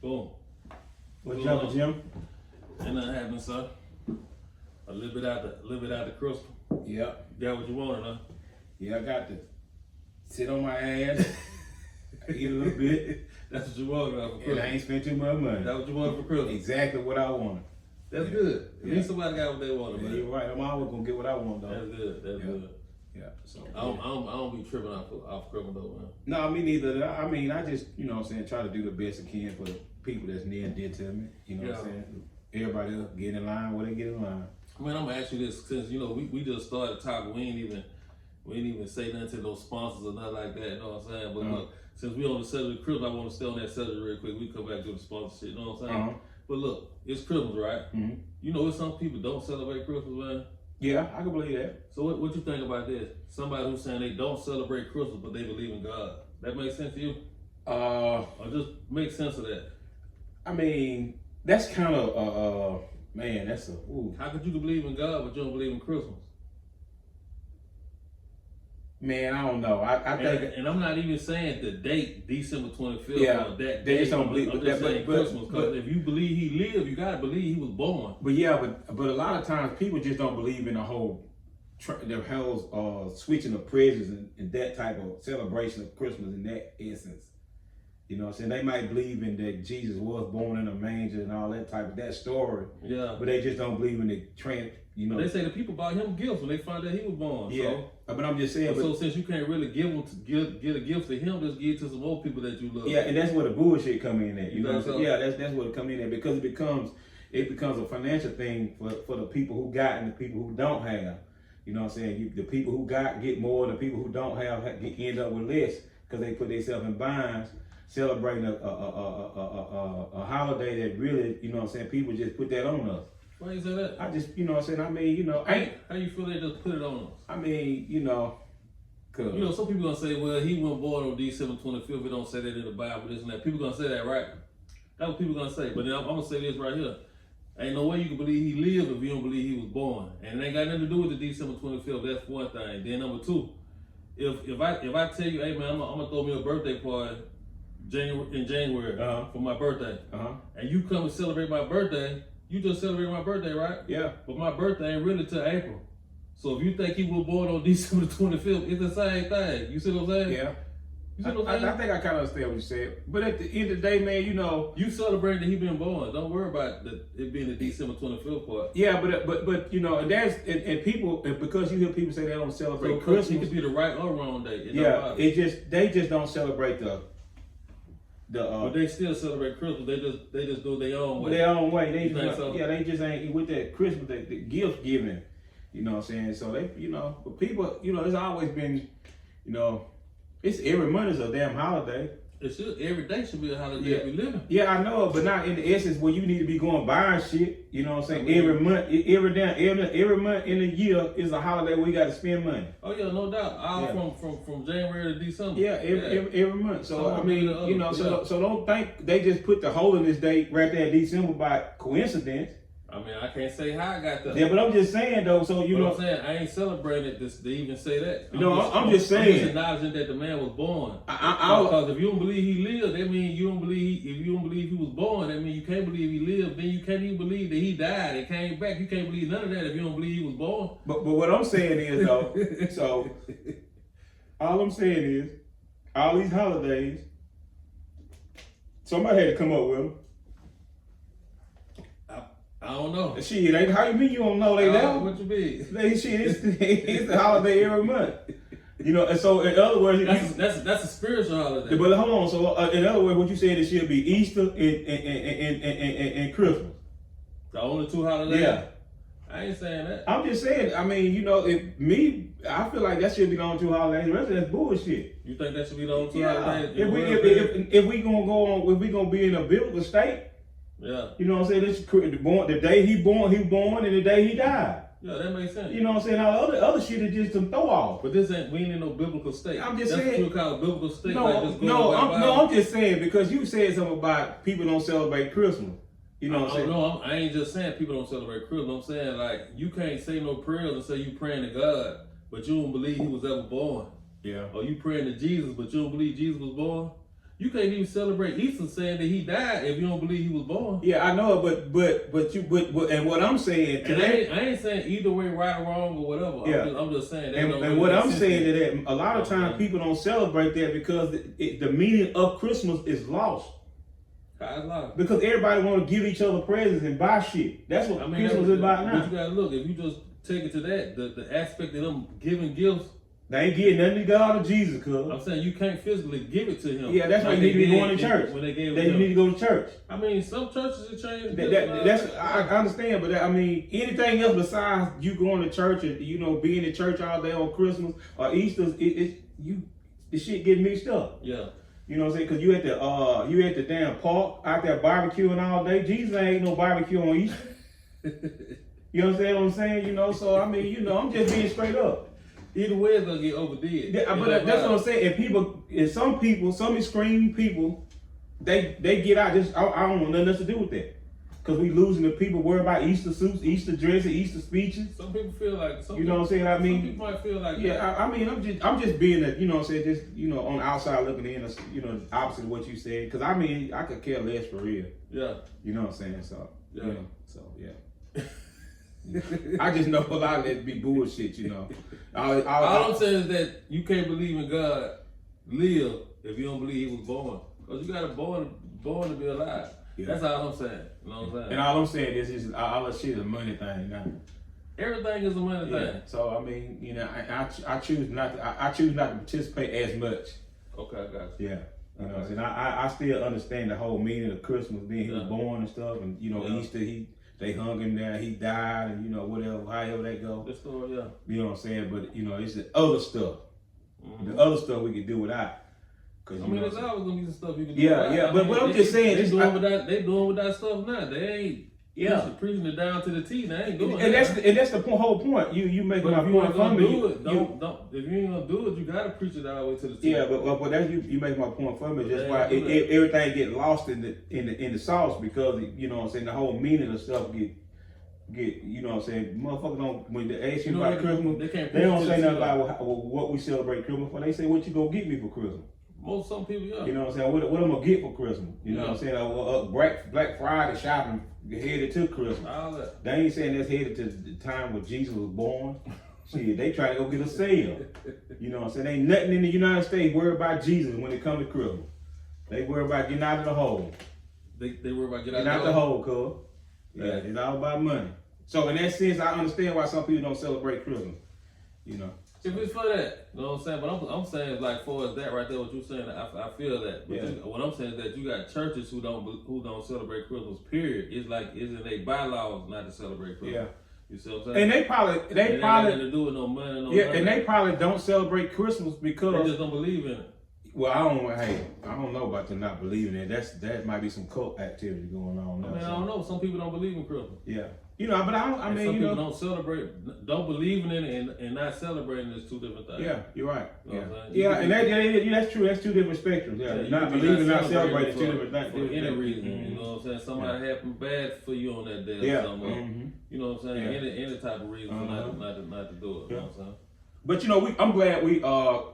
Boom. What's up, Jim? Ain't nothing happening, sir. A little bit out the crystal. Yep. Got what you wanted, huh? Yeah, I got to sit on my ass, eat a little bit, That's what you wanted for and Christmas. I ain't spent too much money. That's what you wanted for Christmas. Exactly what I wanted. That's Yeah. good. At Yeah. least somebody got what they wanted, Yeah, man. you're right. I'm always gonna get what I want, though. That's good. That's Yeah. good. Yeah. So. I don't be tripping off Christmas though, man. No, me neither. I mean, I just, you know what I'm saying, try to do the best I can for the people that's near and dear to me. You know what I'm saying? Everybody else get in line where they get in line. Man, I'm gonna ask you this since we just started talking. We ain't even say nothing to those sponsors or nothing like that. You know what I'm saying? But look, since we on the subject of Christmas, I want to stay on that subject real quick. We come back to the sponsorship. You know what I'm saying? But look, it's Christmas, right? Mm-hmm. You know, some people don't celebrate Christmas, man. Yeah, I can believe that. So what you think about this? Somebody who's saying they don't celebrate Christmas, but they believe in God. That makes sense to you? Or just make sense of that? I mean, that's kind of man, that's a ooh. How could you believe in God but you don't believe in Christmas? Man, I don't know. I think, and I'm not even saying the date, December 25th, Yeah, or that they date. just don't believe- I'm just but- saying but- Christmas, because but- if you believe he lived, you gotta believe he was born. but yeah, but a lot of times people just don't believe in the whole switching of presents and that type of celebration of Christmas in that essence. You know what I'm saying? They might believe in that Jesus was born in a manger and all that type of that story, Yeah. but they just don't believe in the They say the people bought him gifts when they found out he was born. Yeah, but I'm just saying. So since you can't really get a gift to him, just give it to some old people that you love. Yeah, and that's where the bullshit come in at. You know what I'm saying? So? Yeah, that's where it come in at, because it becomes a financial thing for the people who got and the people who don't have. You know what I'm saying? The people who got get more, the people who don't have end up with less because they put themselves in binds celebrating a holiday that really, you know what I'm saying, people just put that on us. Why you say that? I just, you know what I'm saying, I mean, you know, How you feel they just put it on us? I mean, you know, cause You know, some people gonna say, well, he wasn't born on December 25th. It don't say that in the Bible, this and that. People gonna say that, right? That's what people gonna say. But then I'm gonna say this right here. Ain't no way you can believe he lived if you don't believe he was born. And it ain't got nothing to do with the December 25th. That's one thing. Then number two, if I tell you, hey man, I'm gonna throw me a birthday party in January for my birthday, and you come and celebrate my birthday, you just celebrated my birthday, right? Yeah. But my birthday ain't really till April. So if you think he was born on December 25th, it's the same thing. You see what I'm saying? Yeah. You see what I'm saying? I think I kind of understand what you said. But at the end of the day, man, you know. You celebrate that he been born. Don't worry about it being the December 25th part. Yeah, but you know, and people, and because you hear people say they don't celebrate So Christmas. it could be the right or wrong day. Yeah, they just don't celebrate the. But they still celebrate Christmas. They just do their own way. Their own way. You think so? Yeah, they just ain't with that Christmas, the gift giving. You know what I'm saying? So they, you know, but people, you know, it's always been, you know, it's every month is a damn holiday. It should, every day should be a holiday Yeah. we living. Yeah, I know, but not in the essence where you need to be going buying shit. You know what I'm saying? I mean, every month in a year is a holiday where you got to spend money. Oh yeah, no doubt. All Yeah. from January to December. Yeah, every month. So Some I mean, of the you know, other- so don't think they just put the holiness date right there in December by coincidence. I mean, I can't say how I got that. Yeah, but I'm just saying though. So you But know, I'm saying I ain't celebrating this to even say that. I'm just I'm saying. just acknowledging that the man was born. I Because if you don't believe he lived, that means you don't believe. If you don't believe he was born, that means you can't believe he lived. Then you can't even believe that he died and came back. You can't believe none of that if you don't believe he was born. but what I'm saying is though. So all I'm saying is, all these holidays, somebody had to come up with them. I don't know. Shit, ain't how you mean you don't know they there? What you mean? It's the holiday every month. You know, and so in other words, That's a spiritual holiday. but hold on. So in other words, what you said, it should be Easter and Christmas. The only two holidays. Yeah. I ain't saying that. I'm just saying. I mean, you know, I feel like that should be the only two holidays. The rest of that's bullshit. You think that should be the only two Yeah. holidays? If we gonna go on, if we gonna be in a biblical state, Yeah. you know what I'm saying? This the day he born, and the day he died. Yeah, that makes sense. You know what I'm saying? All the other shit is just some throw off. But we ain't in no biblical state. I'm just That's saying. what you call a biblical state. No, like just going by the I'm just saying because you said something about people don't celebrate Christmas. You know what I'm saying? No, I ain't just saying people don't celebrate Christmas. I'm saying like you can't say no prayers and say you praying to God, but you don't believe he was ever born. Yeah. Or you praying to Jesus, but you don't believe Jesus was born. You can't even celebrate Easter saying that he died if you don't believe he was born. Yeah, I know it, but and what I'm saying And I ain't saying either way, right or wrong or whatever. Yeah. I'm just saying. That and don't what really I'm make saying sense. is that a lot of times people don't celebrate that because the meaning of Christmas is lost. God's life. Because everybody want to give each other presents and buy shit. That's what Christmas is about now. But you gotta look, if you just take it to that, the aspect of them giving gifts. They ain't getting nothing to God or Jesus, cuz. I'm saying you can't physically give it to him. Yeah, that's why like you need to be they going to did church. When they gave it Then to you him. need to go to church. I mean, some churches have changed. I understand, but I mean, anything else besides you going to church and being in church all day on Christmas or Easter, the shit get mixed up. Yeah. You know what I'm saying? Because you at the damn park out there barbecuing all day. Jesus ain't no barbecue on Easter. You understand what I'm saying? So I mean, I'm just being straight up. Either way, it's gonna get overdid. Yeah, but that's what I'm saying. And some extreme people, they get out. I don't want nothing else to do with that. Because we losing the people worried about Easter suits, Easter dresses, Easter speeches. Some people feel like You know what I'm saying? I mean, some people might feel like yeah. I mean, I'm just being a, I'm saying, just on the outside looking in, opposite of what you said. Because I mean, I could care less for real. Yeah. You know what I'm saying? So Yeah. Yeah. I just know a lot of that be bullshit. All I'm saying is that you can't believe in God, live if you don't believe He was born. Because you got to born to be alive. Yeah. That's all I'm saying. You know what I'm saying? And all I'm saying is all that shit is a money thing now. Everything is a money thing. So I mean, I choose not to. I choose not to participate as much. Okay, I got you. Yeah. You know what I'm saying? I still understand the whole meaning of Christmas, being he was Yeah. born and stuff, and Yeah. Easter they hung him there, he died, and whatever, however that go. The story, yeah. You know what I'm saying? But it's the other stuff. Mm-hmm. The other stuff we can do without. I mean, there's always gonna be some stuff you can do. Yeah, yeah. But what I'm just saying they is, doing with that stuff now. They ain't preaching it down to the T. They ain't doing and that. that's the whole point. You making But my if you point ain't from gonna me. do it, don't. If you ain't gonna do it, you gotta preach it all the way to the T. Yeah, but that's you make my point from me. That's They why ain't do that. everything get lost in the sauce because what I'm saying, the whole meaning of stuff get what I'm saying, motherfuckers don't, when they ask you about Christmas, they don't say nothing about what we celebrate Christmas for. They say, what you gonna get me for Christmas? Some people, yeah. You know what I'm saying? What I'm gonna get for Christmas? You know what I'm saying? Black Friday shopping headed to Christmas. All that. They ain't saying that's headed to the time when Jesus was born. Shit, they try to go get a sale. You know what I'm saying? Ain't nothing in the United States worried about Jesus when it comes to Christmas. They worry about getting out of the hole. They worry about Getting out the hole, cuz. Yeah, it's all about money. So in that sense, I understand why some people don't celebrate Christmas. If it's for that, you know what I'm saying? But I'm saying, like, for us, that right there, what you're saying, I feel that. But what I'm saying is that you got churches who don't celebrate Christmas, period. It's like, it's in their bylaws not to celebrate Christmas. Yeah. You see what I'm saying? And they probably ain't nothing to do with no money, no nothing. and they probably don't celebrate Christmas They because just don't believe in it. well, I don't know about them not believing it. That might be some cult activity going on. I don't know. Some people don't believe in Christmas. Yeah. But I mean, some people don't celebrate, don't believe in it, and not celebrating is two different things. Yeah, you're right. You know what I'm saying? Yeah, and that's true. That's two different spectrums. Yeah, you not can believing, not celebrating celebrating, two different things. for any reason. Mm-hmm. You know what I'm saying? Somebody happened bad for you on that day. Yeah. Or something. Mm-hmm. You know what I'm saying? Yeah. Any type of reason for not to do it. You know what I'm saying? But I'm glad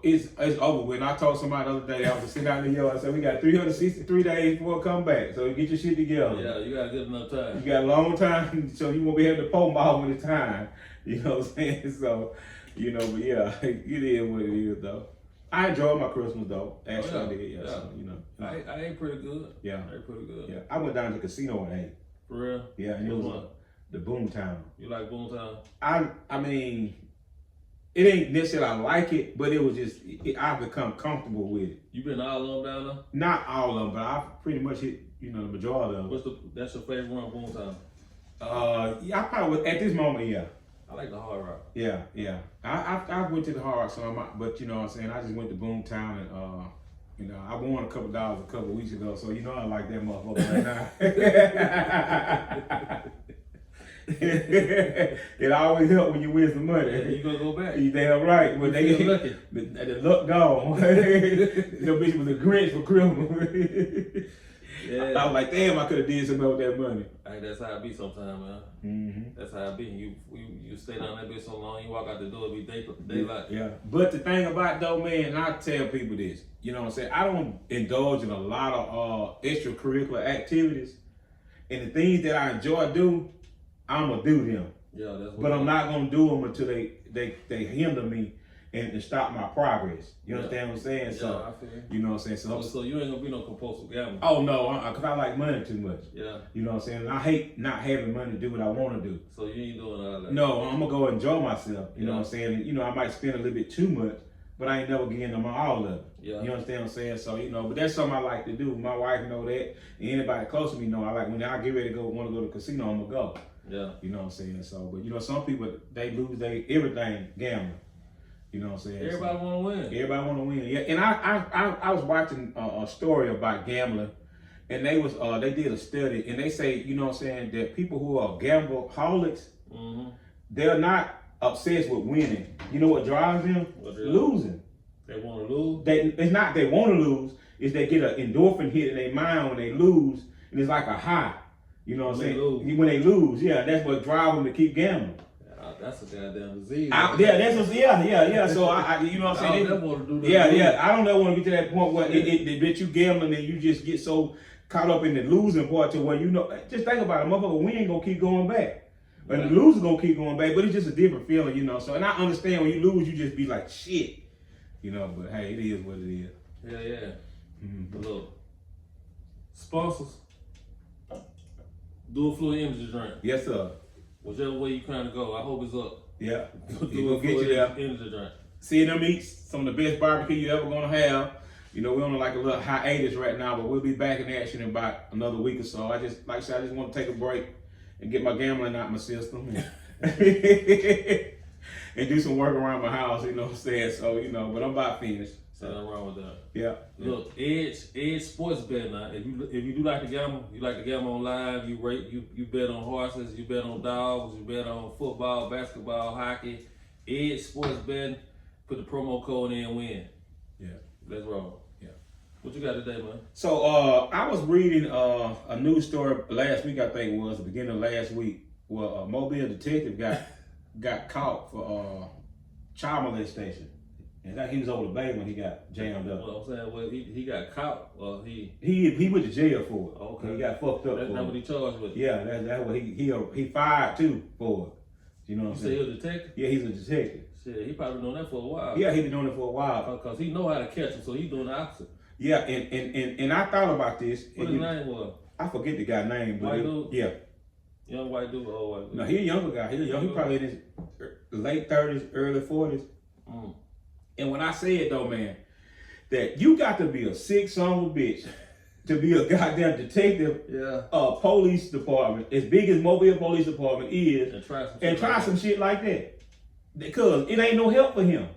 it's over with. And I told somebody the other day, I was sitting out in the yard, I said we got 363 days before it come back. So get your shit together. Yeah, you got good enough time. You got a long time, so you won't be able to pull ball when it's time. You know what I'm saying? So, but yeah, it is what it is though. I enjoyed my Christmas though. Actually, I did. Yeah. So, I ate pretty good. Yeah. I ate pretty good. Yeah. I went down to the casino and ate. For real? Yeah, and it was the Boomtown. You like Boomtown? I mean, it ain't necessarily I like it, but it was just I've become comfortable with it. You been all of them down there? Not all of them, but I pretty much hit the majority of them. That's your favorite one, Boomtown? Yeah, I probably would, at this moment, yeah. I like the Hard Rock. Yeah. I went to the Hard Rock some, but you know what I'm saying. I just went to Boomtown and I won a couple dollars a couple weeks ago, so I like that motherfucker right now. It always helps when you win some money. Yeah, you gonna go back. You damn right. When they feel lucky. The luck gone. The bitch was a Grinch for Christmas. Yeah. I was like, damn, I could have did something with that money. Hey, that's how it be sometimes, man. Mm-hmm. That's how it be. You stay down that bitch so long, you walk out the door, it be daylight. Yeah. But the thing about it though, man, and I tell people this, you know what I'm saying? I don't indulge in a lot of extracurricular activities. And the things that I enjoy do, I'm gonna do them. Yeah, that's what But I'm not gonna do them until they hinder me and stop my progress. You understand what I'm saying? Yeah, So I feel you. you know what I'm saying? So you ain't gonna be no compulsive gambler. Oh no, because I like money too much. Yeah. You know what I'm saying? And I hate not having money to do what I want to do. So you ain't doing all that. No, I'm gonna go enjoy myself. You know Yeah. what I'm saying? And, you know, I might spend a little bit too much, but I ain't never getting them all of it. Yeah. You understand what I'm saying? So, you know, but that's something I like to do. My wife know that. And anybody close to me know I like when I get ready to want to go to the casino, I'm gonna go. Yeah. You know what I'm saying? So, but you know, some people they lose everything gambling. You know what I'm saying? Everybody wanna win. Everybody want to win. Yeah, and I was watching a story about gambling, and they did a study, and they say, you know what I'm saying, that people who are gambleholics, Mm-hmm. they're not obsessed with winning. You know what drives them? Losing. They wanna lose. It's not they want to lose, it's they get an endorphin hit in their mind when they lose, and it's like a high. You know what I'm saying? When they lose, yeah, that's what drives them to keep gambling. That's a goddamn disease. Yeah. So I you know what I'm saying? I don't ever want to do that. Yeah. I don't ever want to get to that point where that you gambling and you just get so caught up in the losing part to where you know. Just think about it, motherfucker. We ain't gonna keep going back, and the loser gonna keep going back. But it's just a different feeling, you know. So and I understand when you lose, you just be like shit, you know. But hey, it is what it is. Yeah. Mm-hmm. But look, sponsors, do a fluid energy drink. Yes, sir. Whichever way you kind of go, I hope it's up. Yeah. Do a get you there. energy drink. Seeing them eat some of the best barbecue you ever gonna have. You know, we're on like a little hiatus right now, but we'll be back in action in about another week or so. I just want to take a break and get my gambling out my system and do some work around my house, you know what I'm saying? So, you know, but I'm about finished. So nothing wrong with that. Yeah. Look, Edge Sports Bet now. If you do like to gamble, you like to gamble on live, you bet on horses, you bet on dogs, you bet on football, basketball, hockey. Edge Sports Bet, put the promo code in, win. Yeah. Let's roll. Yeah. What you got today, man? So I was reading a news story last week, I think it was, the beginning of last week, where a Mobile detective got caught for child molestation. And he was over the bay when he got jammed up. Well, I'm saying, well, he got caught, or he went to jail for it. Okay. He got fucked up. That's for not it. what he charged with. Yeah, that's what he fired too for it. You know what I'm You say saying? he was a detective? Yeah, he's a detective. Shit, he probably doing that for a while. Yeah, he been doing it for a while. Because he know how to catch him, so he doing the opposite. Yeah, and I thought about this. What his name was? I forget the guy's name, but White dude? Yeah. Young white dude or old white dude? No, he a younger guy. He probably in his late 30s, early 40s. Mm. And when I say it though, man, that you got to be a sick son of a bitch to be a goddamn detective, police department, as big as Mobile Police Department is, and try some shit like that. Because it ain't no help for him.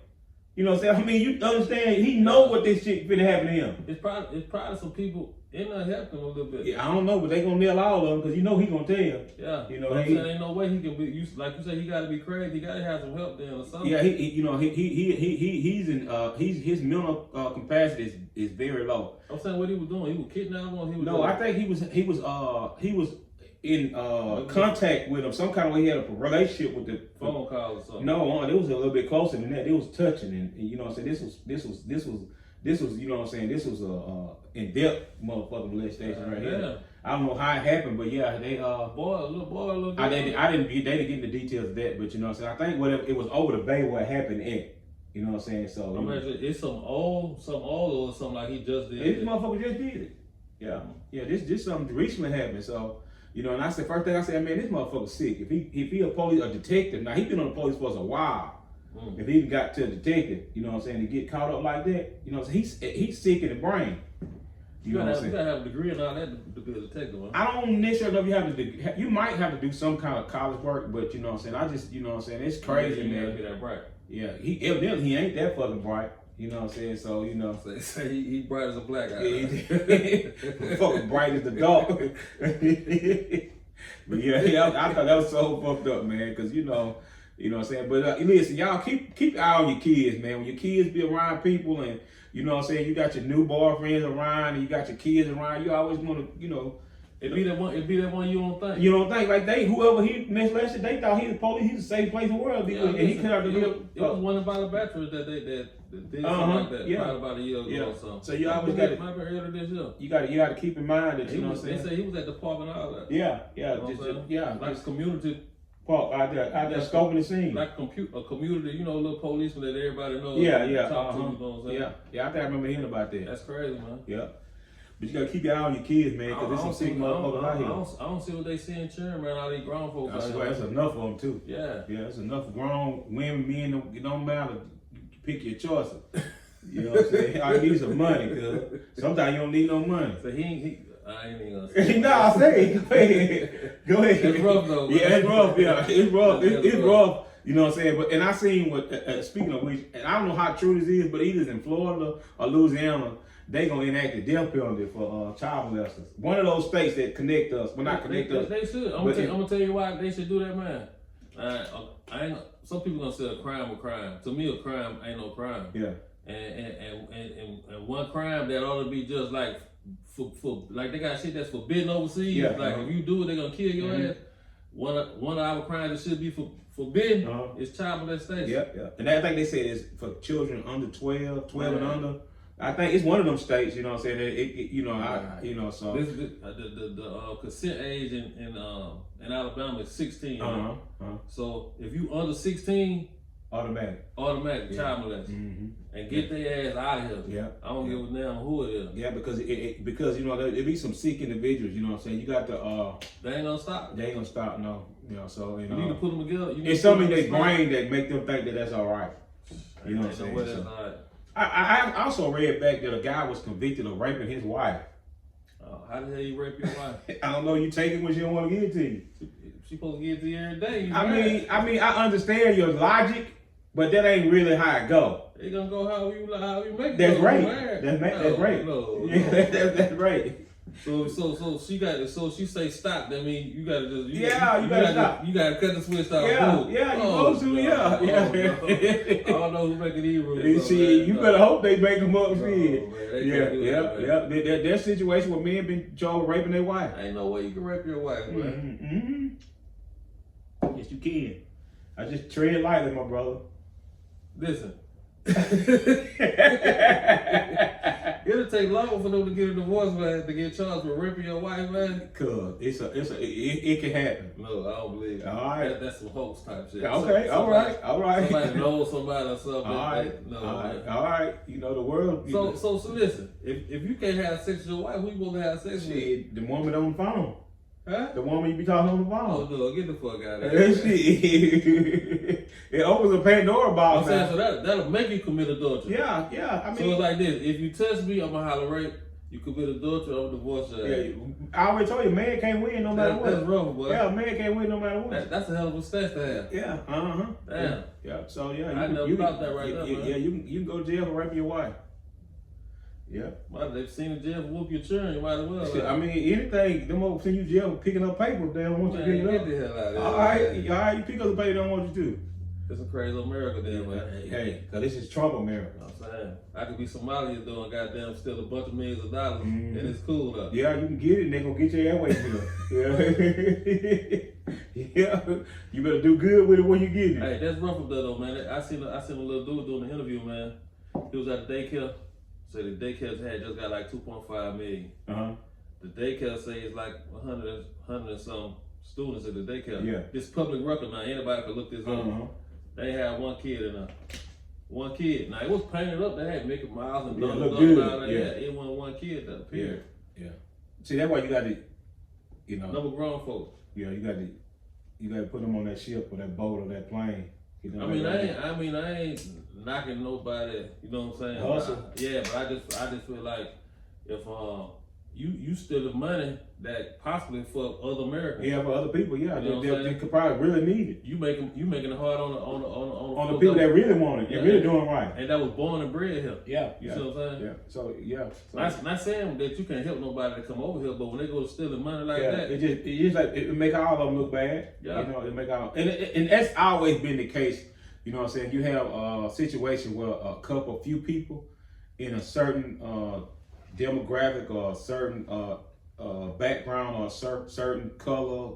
You know what I'm saying? I mean, you understand, he know what this shit finna happen to him. It's probably some people in there helping him a little bit. Yeah, I don't know, but they gonna nail all of them because you know he gonna tell. Yeah, you know, I'm saying ain't no way he can be. Like you said, he got to be crazy. He got to have some help then or something. Yeah, his mental capacity is very low. I'm saying what he was doing. He was kidnapping him. He was I think he was in contact with him some kind of way. He had a relationship with the phone call or something. No, it was a little bit closer than that. It was touching, and you know what I'm saying. This was you know what I'm saying. This was a in-depth motherfucking molestation right here. I don't know how it happened, but yeah, they little boy. They didn't get into the details of that, but you know what I'm saying. I think it was over the bay where it happened at. You know what I'm saying. So I'm it's some old or something like he just did. This motherfucker just did it. Yeah. This something recently happened. So. You know, and I said, first thing I said, man, this motherfucker's sick. If he a detective, now he been on the police force a while. If he even got to a detective, you know what I'm saying, to get caught up like that, you know, so he's sick in the brain. You know what I'm saying? You gotta have a degree and all that to be a detective, huh? I don't necessarily know if you have to. You might have to do some kind of college work, but you know what I'm saying. I just, you know what I'm saying. It's crazy, man. You gotta be that bright. Yeah, evidently he ain't that fucking bright. You know what I'm saying? So, you know. So he bright as a black guy. Yeah, fucking bright as the dog. But yeah, I thought that was so fucked up, man. Because, you know what I'm saying? But listen, y'all, keep an eye on your kids, man. When your kids be around people and you know what I'm saying, you got your new boyfriends around and you got your kids around, you always want to, you know. It be that one you don't think. You don't think like whoever he molested, they thought he was police. He's the safest place in the world. Yeah, And he could have to live. It was one about the veterans that did something like that. Yeah. Probably about a year ago or something. So you always got to. Might be earlier this year. You got to keep in mind that you know what I'm They saying. say he was at the park and all that. Yeah, You know what I'm saying? Like just community. park out there scoping the scene. Like a community, you know, little policeman that everybody knows. Yeah. Talk to, you know what I'm saying? Yeah. I think I remember hearing about that. That's crazy, man. Yeah. But you gotta keep your eye on your kids, man, because there's some sick motherfuckers out here. I don't see what they see in children, man. All these grown folks. I swear, that's enough of them too. Yeah. Yeah, that's enough grown women, men. It don't matter. You pick your choices. You know what I'm saying? I need some money, cause sometimes you don't need no money. So I ain't even gonna say. No, I say, go ahead. Go ahead. It's rough though. Yeah, it's rough. Yeah, it's rough. It's rough. You know what I'm saying? But and I seen what. Speaking of which, and I don't know how true this is, but either in Florida or Louisiana, they gonna enact the death penalty for child molesters. One of those states that connect us, well not connect us. They should. I'm gonna tell you why they should do that, man. Some people gonna say a crime. To me, a crime ain't no crime. Yeah. And one crime that ought to be just like for like they got shit that's forbidden overseas. Yeah, like if you do it, they gonna kill your ass. One of our crimes that should be forbidden is child molestation. Yeah. And I think they said it's for children under 12 and under. I think it's one of them states, you know what I'm saying? So the consent age in Alabama is 16. So if you under 16, automatic child molestation, and get their ass out of here. Yeah, I don't give a damn who it is. Yeah, because you know there be some sick individuals. You know what I'm saying? You got they ain't gonna stop. They ain't gonna stop. No, you know. So you need to put them together. It's something in their brain that make them think that that's all right. You know what I'm saying? That's all right. I also read back that a guy was convicted of raping his wife. How the hell you rape your wife? I don't know. You take it when she don't want to give it to you. She supposed to give it to you every day. I mean, I understand your logic, but that ain't really how it go. They gonna go how you make it. That's go. right. That's right. No. That's right. So she say stop. That mean you gotta just you gotta stop. You gotta cut the switch off. Yeah, you supposed to. Yeah. I don't know who's making these rules. See, you better hope they make them up. Yeah. That situation where men been charged with raping their wife. Ain't no way you can rape your wife, man. Yes, you can. I just tread lightly, my brother. Listen. It'll take longer for them to get a divorce, man, to get charged for raping your wife, man. Cause it can happen. No, I don't believe it. All right, that's some hoax type shit. Okay, all right. Somebody knows somebody or something. All right. You know the world. So listen. If you can't have sex with your wife, who you supposed to have sex with? The woman on the phone. Huh? The woman you be talking on the phone. Oh no, get the fuck out of here. It opens a Pandora box. I'm saying, so that'll make you commit adultery. Yeah. I mean, so it's like this: if you touch me, I'm gonna holler rape. You commit adultery, I'm gonna divorce you. Yeah, I already told you, man can't win no matter what. That's rough, boy. Yeah, man can't win no matter what. That's a hell of a stance to have. Yeah. Damn. Yeah. So yeah, I never thought that right now. Yeah, you can go to jail for raping your wife. Yeah. Well, they've seen the jail whoop your children, you might as well. I mean, anything, them over send you to jail picking up paper, they don't want you to pick it up. Get the hell out of here. All right, you pick up the paper, they don't want you to. It's a crazy America then, man. Hey, cause this is Trump America. You know what I'm saying? I could be Somalia doing goddamn still a bunch of millions of dollars, and it's cool though. Yeah, you can get it, and they gonna get your airways bill. Yeah, you better do good with it when you get it. Hey, that's rough up there though, man. I seen a little dude doing the interview, man. He was at the daycare. So the daycare had just got like 2.5 million. The daycare say it's like 100 and some students at the daycare. Yeah. It's public record now. Anybody can look this up. They had one kid in there. One kid. Now it was painted up. They had Mickey Mouse and Donald Duck and all that. Yeah. It wasn't one kid though. Period. Yeah. See, that's why you got to, Number grown folks. Yeah, you got to put them on that ship or that boat or that plane. I ain't knocking nobody, you know what I'm saying? Hustle. But I just feel like if you steal the money that possibly for other Americans. Yeah, for other people, yeah. You know they could probably really need it. You making it hard on the people that really want it. They're really doing right. And that was born and bred here. Yeah. You see what I'm saying? Yeah. So not saying that you can't help nobody to come over here, but when they go to stealing money like that, it make all of them look bad. Yeah. It make all, and that's always been the case. You know what I'm saying? You have a situation where a few people, in a certain demographic or a certain background or a certain color,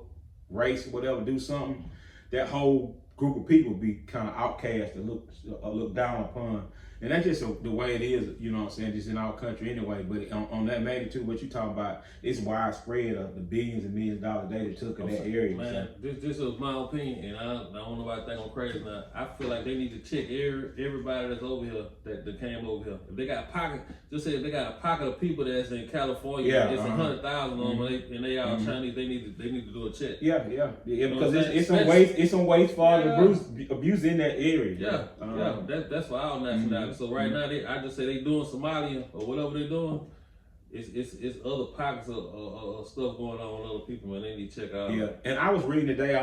race, whatever, do something, that whole group of people be kind of outcast and look down upon. And that's just the way it is, you know what I'm saying, just in our country anyway. But on that magnitude, what you talking about, it's widespread of the billions and millions of dollars they took in that area. Man, this is my opinion, and I don't know why I think I'm crazy now. I feel like they need to check everybody that's over here that came over here. If they got a pocket, just say if they got a pocket of people that's in California, it's 100,000 of them, and they all Chinese, they need to do a check. Yeah, because it's some waste for abuse in that area. That's for our nationality. So right now, I just say they doing Somalia or whatever they're doing. It's other pockets of stuff going on with other people, man. They need to check out. Yeah, and I was reading today,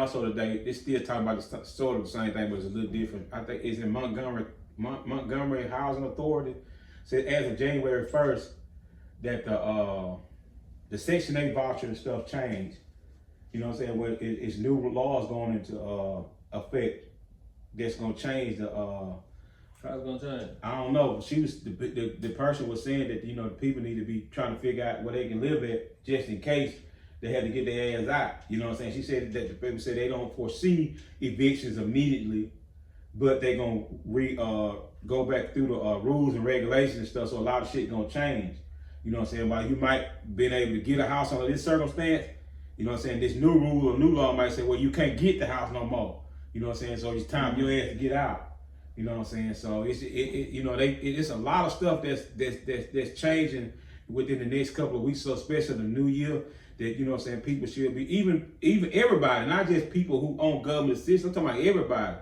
it's still talking about sort of the same thing, but it's a little different. I think it's in Montgomery Housing Authority. Said as of January 1st that the Section 8 voucher and stuff changed. You know what I'm saying? Well, it's new laws going into effect that's gonna change the. How's it gonna change? I don't know. She was the person was saying that the people need to be trying to figure out where they can live at just in case they had to get their ass out. You know what I'm saying? She said that the people said they don't foresee evictions immediately, but they gonna go back through the rules and regulations and stuff. So a lot of shit gonna change. You know what I'm saying? While you might been able to get a house under this circumstance, you know what I'm saying? This new rule or new law might say, well, you can't get the house no more. You know what I'm saying? So it's time your ass to get out. You know what I'm saying? So it's a lot of stuff that's changing within the next couple of weeks, so especially the new year, that you know what I'm saying, people should be even everybody, not just people who own government assistance. I'm talking about everybody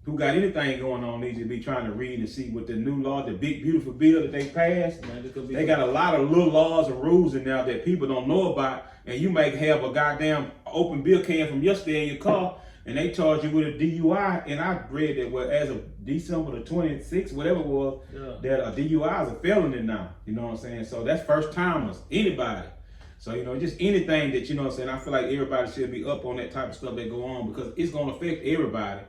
who got anything going on needs to be trying to read and see what the new law, the big beautiful bill that they passed. They got a lot of little laws and rules in there that people don't know about, and you might have a goddamn open bill can from yesterday in your car, and they charge you with a DUI, and I read that as of December the 26th, whatever it was, that a DUI is a felony now. You know what I'm saying? So that's first timers, anybody. So, just anything that, you know what I'm saying, I feel like everybody should be up on that type of stuff that go on because it's going to affect everybody.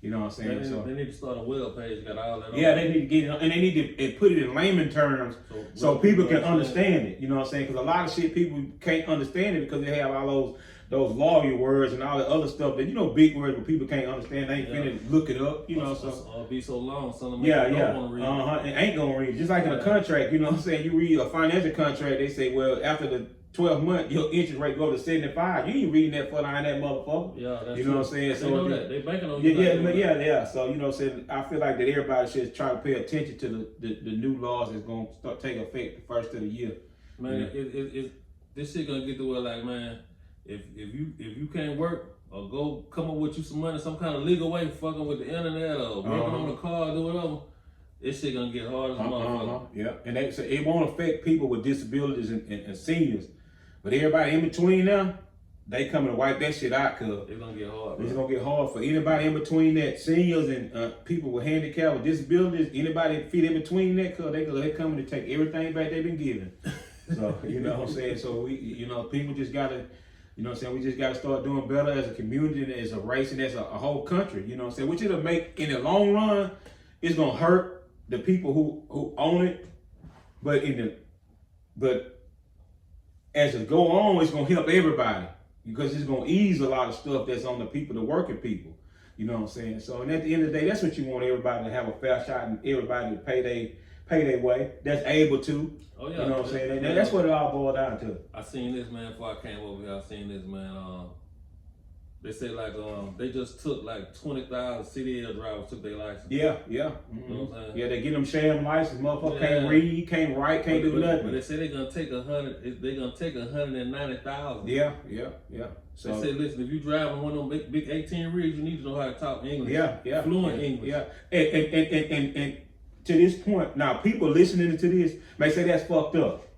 You know what I'm saying? They need to start a web page, got all that. Yeah, they need to get it, and they need to put it in layman terms so people can understand it. You know what I'm saying? Because a lot of shit people can't understand it because they have all those lawyer words and all the other stuff that big words but people can't understand. They ain't finna look it up. So be so long. Some of them don't want to read. It ain't gonna read. Just like in a contract, you know what I'm saying? You read a financial contract, they say, well, after the 12 months, your interest rate go to 75. You ain't reading that for that motherfucker. Yeah, that's you know what I'm saying? They know that. They banking on you. Yeah. So I feel like that everybody should try to pay attention to the new laws that's gonna start taking effect the first of the year. Man, this shit gonna get to where like, man, if you can't work or go come up with you some money, some kind of legal way, fucking with the internet or working on the car, do whatever. This shit gonna get hard as a motherfucker. Yeah, and they say it won't affect people with disabilities and seniors, but everybody in between now, they coming to wipe that shit out because it's gonna get hard. It's gonna get hard for anybody in between that, seniors and people with handicap or disabilities. Anybody that fit in between that, because they coming to take everything back they've been given. So you know what I'm saying. So we, people just gotta. You know what I'm saying? We just got to start doing better as a community and as a race and as a whole country. You know what I'm saying? Which it'll make, in the long run, it's going to hurt the people who own it. But as it go on, it's going to help everybody. Because it's going to ease a lot of stuff that's on the people, the working people. You know what I'm saying? So, and at the end of the day, that's what you want everybody to have a fair shot and everybody to pay their way. That's able to. Oh, yeah. You know what I'm saying? And that's what it all boils down to. I seen this, man, before I came over here. I seen this, man. They say, like, they just took, like, 20,000 CDL drivers took their license. Yeah. Mm-hmm. You know what I'm saying? Yeah, they get them sham license. Motherfucker can't read, can't write, can't do nothing. But they say they're going to take 190,000. Yeah. So they say, listen, if you driving one of them big 18 rigs, you need to know how to talk English. Yeah. Fluent English. Yeah. And to this point, now people listening to this may say that's fucked up.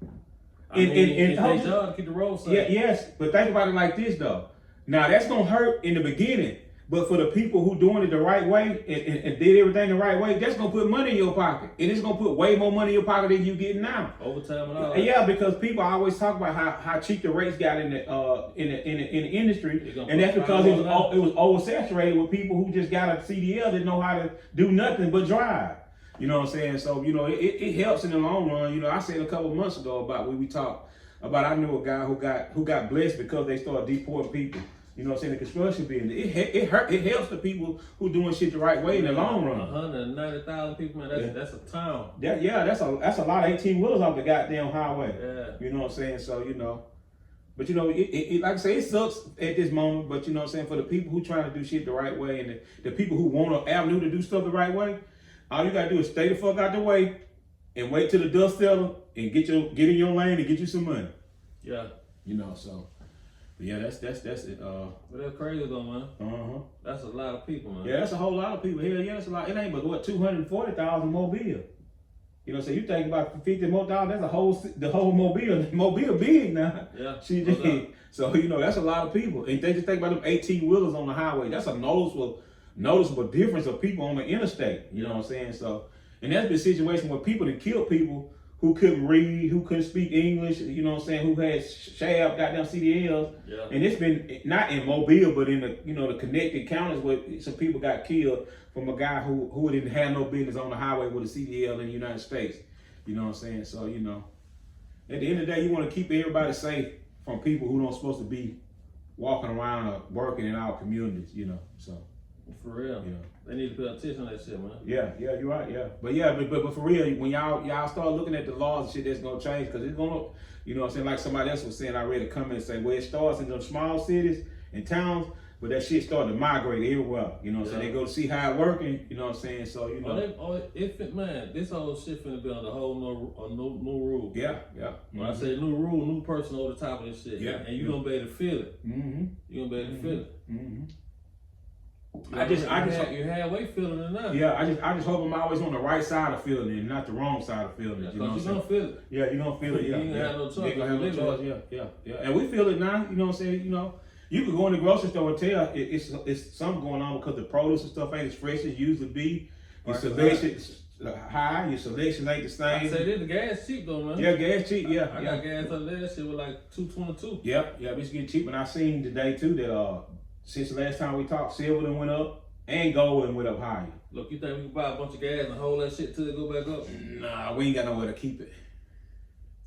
It's their job to keep the road safe. Yes, but think about it like this though. Now that's gonna hurt in the beginning, but for the people who doing it the right way and did everything the right way, that's gonna put money in your pocket, and it's gonna put way more money in your pocket than you getting now. Overtime and all. Yeah, because people always talk about how cheap the rates got in the industry, and that's because it was oversaturated with people who just got a CDL that know how to do nothing but drive. You know what I'm saying? So, you know, it helps in the long run. You know, I said a couple months ago about when we talked about, I knew a guy who got blessed because they started deporting people. You know what I'm saying? The construction business. It helps the people who doing shit the right way in the long run. 190,000 people, man. That's a town. That's a lot of 18-wheelers off the goddamn highway. Yeah. You know what I'm saying? So, you know. But you know, it like I say, it sucks at this moment. But you know what I'm saying? For the people who trying to do shit the right way and the people who want an avenue to do stuff the right way, all you gotta do is stay the fuck out the way and wait till the dust settles and get in your lane and get you some money. Yeah. You know, so yeah, that's it. But that's crazy though, man. That's a lot of people, man. Yeah, that's a whole lot of people. Hell yeah, that's a lot. It ain't but what 240,000 Mobile. You know, so you think about 50 more dollars, that's the whole Mobile. Mobile big now. Yeah. CJ. So, you know, that's a lot of people. And they just think about them 18-wheelers on the highway. That's a noticeable difference of people on the interstate. You know what I'm saying? So, and that's been a situation where people that killed people who couldn't read, who couldn't speak English, you know what I'm saying, who had shab, goddamn CDLs. Yeah. And it's been not in Mobile, but in the connected counties where some people got killed from a guy who didn't have no business on the highway with a CDL in the United States. You know what I'm saying? So, you know, at the end of the day, you want to keep everybody safe from people who don't supposed to be walking around or working in our communities, you know. So for real. Yeah. They need to pay attention to that shit, man. Yeah, you're right, yeah. But for real, when y'all start looking at the laws and shit, that's gonna change, because it's gonna, you know what I'm saying, like somebody else was saying, I read a comment say, well, it starts in the small cities and towns, but that shit started to migrate everywhere. You know what I'm saying? They go to see how it working, you know what I'm saying? So, you know. Man, this whole shit finna be on the whole new rule. Yeah. When I say new rule, new person over the top of this shit. Yeah. And you gonna be able to feel it. You gonna be able to feel it. You halfway feeling it now. Yeah, I just hope I'm always on the right side of feeling it, and not the wrong side of feeling it. You know what I'm saying? You're gonna feel it. Yeah, you're gonna feel it. You ain't gonna have no choice. You ain't gonna have no choice. Yeah. And we feel it now. You know what I'm saying? You know, you can go in the grocery store and tell it's something going on because the produce and stuff ain't as fresh as it used to be. Your selection high. Your selection ain't the same. I say this, the gas cheap though, man. Yeah, gas cheap. Yeah, I got gas up there. That shit was like $2.22. Yeah, it's getting cheap. And I seen today too that since the last time we talked, silver done went up. And gold went up higher. Look, you think we can buy a bunch of gas and hold that shit till it go back up? Nah, we ain't got nowhere to keep it.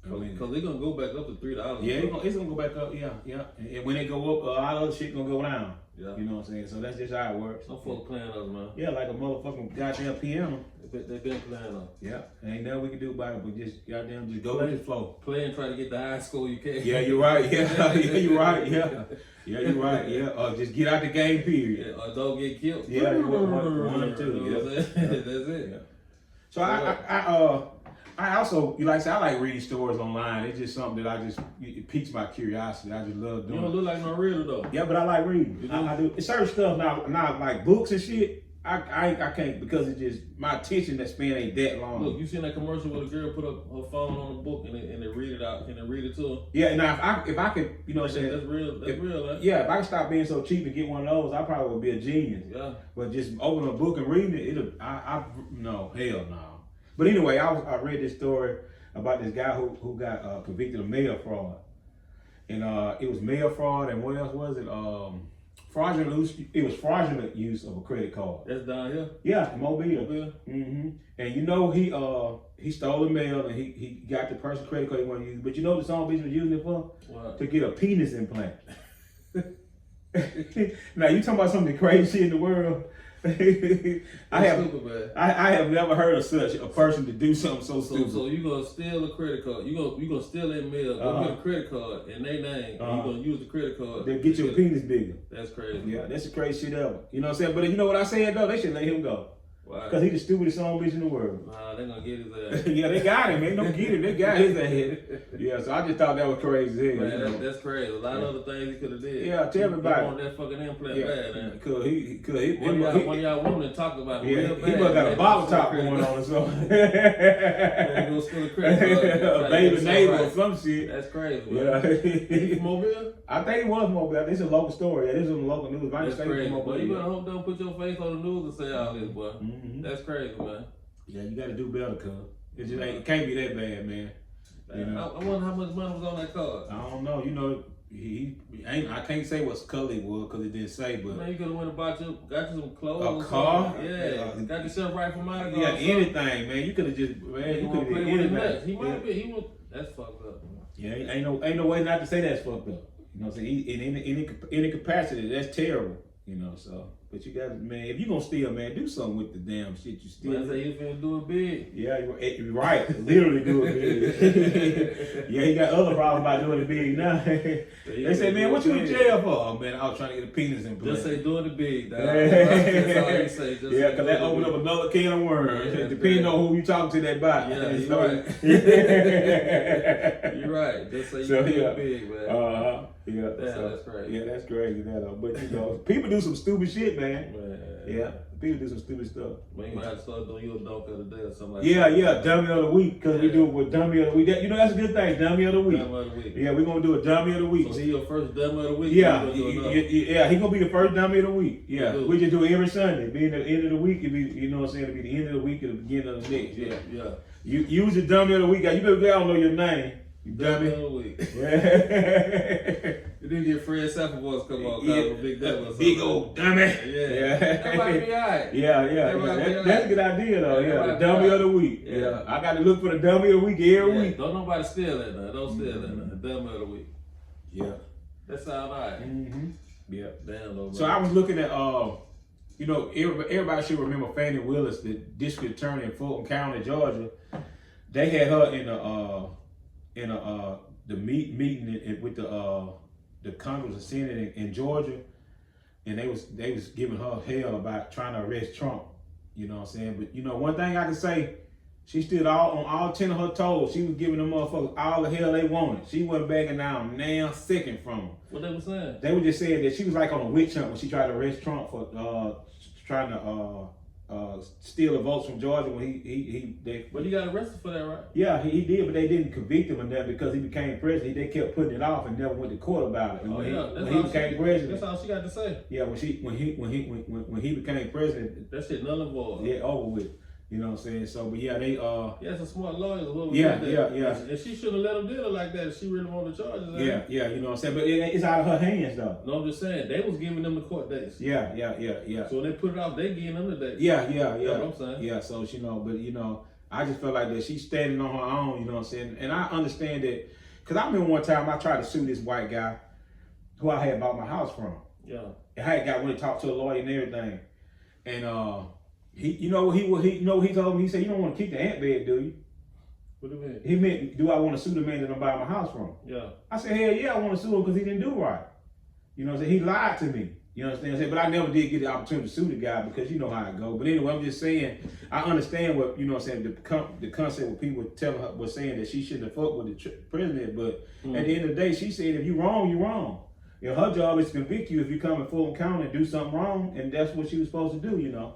Because they're gonna go back up to $3. Yeah, it's gonna go back up. Yeah. And when it go up, a lot of other shit gonna go down. Yeah. You know what I'm saying? So that's just how it works. Some folks playing us, man. Yeah, like a motherfucking goddamn piano. They been playing us. Yeah. Ain't nothing we can do about it, but just goddamn just go with the flow. Play and try to get the high score you can. Yeah, you're right. Yeah, you're right. Yeah. Yeah, you're right. Yeah, just get out the game, period. Yeah, or don't get killed. Yeah, one or two. Yeah. That's it. Yeah. So I also, like I said, I like reading stories online. It's just something that it piques my curiosity. I just love doing. You don't look like no reader though. Yeah, but I like reading. I do. It's certain stuff now like books and shit. I can't, because it's just my attention span ain't that long. Look, you seen that commercial where the girl put up her phone on the book and they read it out and they read it to her? Yeah, now if I could, you know what I'm saying? That's real. That's real. Right? Yeah, if I could stop being so cheap and get one of those, I probably would be a genius. Yeah. But just open a book and reading it, no, hell no. But anyway, I read this story about this guy who got convicted of mail fraud. And it was mail fraud, and what else was it? Fraudulent use of a credit card. That's down here? Yeah, in Mobile. Mm-hmm. And you know he stole the mail and he got the person's credit card he wanted to use. But you know what the song bitch was using it for? What? To get a penis implant. Now you talking about some of the crazy shit in the world. I have never heard of such a person to do something so stupid. So you gonna steal a credit card? You gonna steal that mail? Go get a credit card in their name. And you gonna use the credit card? They'll get your penis bigger. That's crazy. Yeah, that's the crazy shit ever. You know what I'm saying? But you know what I said though? They should let him go. Why? Because he's the stupidest son of a bitch in the world. Nah, they gonna get his ass. Yeah, they got him, man. Don't get him. They got his ass. Yeah, so I just thought that was crazy. Man, you know? That's crazy. A lot of other things he could have did. Yeah, tell everybody. He want that fucking implant bad, man. One of y'all women talked about it real bad. He must got a bottle top going on or something. Go steal a credit card. A baby neighbor or some shit. That's crazy, man. Yeah. He from Mobile? I think it was Mobile. This is a local story. Yeah, this is on the local news. That's crazy. Boy, you better hope don't put your face on the news and say all this, boy. Mm-hmm. That's crazy, man. Yeah, you got to do better, cuz. It can't be that bad, man. You know? I wonder how much money was on that card. I don't know. You know, he I can't say what color it was because it didn't say, but Man, you could have went about got you some clothes. a car, Yeah, got yourself right from out of yeah, anything, man. You could have just, man, you could have did anything. He might be. He was. That's fucked up. Man. Yeah, ain't no way not to say that's fucked up. You know what I'm saying? In any capacity, that's terrible. You know, so. But you got, man, if you gonna steal, man, do something with the damn shit you steal. Man, say you finna do it big. Yeah, you're right. Literally do it big. Yeah, he got other problems about doing it big now. They say, man, what you in jail for? Oh, man, I was trying to get a penis implant. Just say doing it big, dog. That's all you say. Just yeah, because that opened up another can of worms. Yeah, depending on who you talking to that about. Yeah, you're right. You're right. Just say you So, do yeah. it big, man. Yeah, Damn, so, that's crazy. Yeah, that's crazy. But you know, people do some stupid shit, man. Man. Yeah, people do some stupid stuff. Man, you might have to start doing your dunk of the day or something like Yeah, that. yeah, dummy of the week, because we Yeah. do it with dummy of the week. You know, that's a good thing, dummy of the week. Dumb of the week. Yeah, we're gonna do a dummy of the week. So he your first dumb of the week? Yeah, or you gonna do another? yeah, he gonna be the first dummy of the week. Yeah, Good. we just do it every Sunday. Being the end of the week, it be, you know what I'm saying, it'll be the end of the week and the beginning of the next. Yeah, Yeah. you use the dummy of the week. You better get out know your name. You Dumb dummy. of the week. Yeah. You didn't get Fred Sanford voice come on, Yeah, cause Big Devil or something. big old dummy. Yeah. That might be alright. Yeah. That's a good idea though. Yeah, Yeah, that the might be dummy of the alright. week. Yeah. Yeah, I got to look for the dummy of the week every Yeah, week. don't nobody steal that now. Don't steal that now. The dumb of the week. Yeah. That sound alright. Yeah. Damn though, So I was looking at, you know, everybody should remember Fannie Willis, the district attorney in Fulton County, Georgia. They had her in the meeting with the Congress and Senate in Georgia, and they was giving her hell about trying to arrest Trump. You know what I'm saying? But you know, one thing I can say, she stood on all 10 of her toes. She was giving them motherfuckers all the hell they wanted. She wasn't backing down now second from them. what they was saying? They were just saying that she was like on a witch hunt when she tried to arrest Trump for trying to steal the votes from Georgia when they. But he got arrested for that, right? Yeah, he did, but they didn't convict him of that because he became president. They kept putting it off and never went to court about it. And when he became president, That's all she got to say. yeah, when he became president, That shit null and void. yeah, over with. You know what I'm saying? So, but yeah, they Yeah, some smart lawyers. Yeah. And she shouldn't have let him deal her like that if she really wanted the charges. yeah, you know what I'm saying? But it's out of her hands though. No, I'm just saying they was giving them the court dates. Yeah. So when they put it off, they giving them the dates. Yeah. That's what I'm saying. Yeah, so you know, but you know, I just felt like that she's standing on her own, you know what I'm saying? And I understand that, because I remember one time I tried to sue this white guy who I had bought my house from. Yeah. And I had got went to talk to a lawyer and everything. And he told me, he said, you don't want to keep the ant bed, do you? What do you mean? He meant, do I want to sue the man that I'm buying my house from? Yeah. I said, hell yeah, I want to sue him because he didn't do right. You know what I'm saying? He lied to me. You know what I'm saying? But I never did get the opportunity to sue the guy because you know how it goes. But anyway, I'm just saying, I understand what, you know what I'm saying, the concept where people were saying that she shouldn't have fucked with the president. But at the end of the day, she said, if you're wrong, you're wrong. You know, her job is to convict you if you come in Fulton County and do something wrong. And that's what she was supposed to do, you know.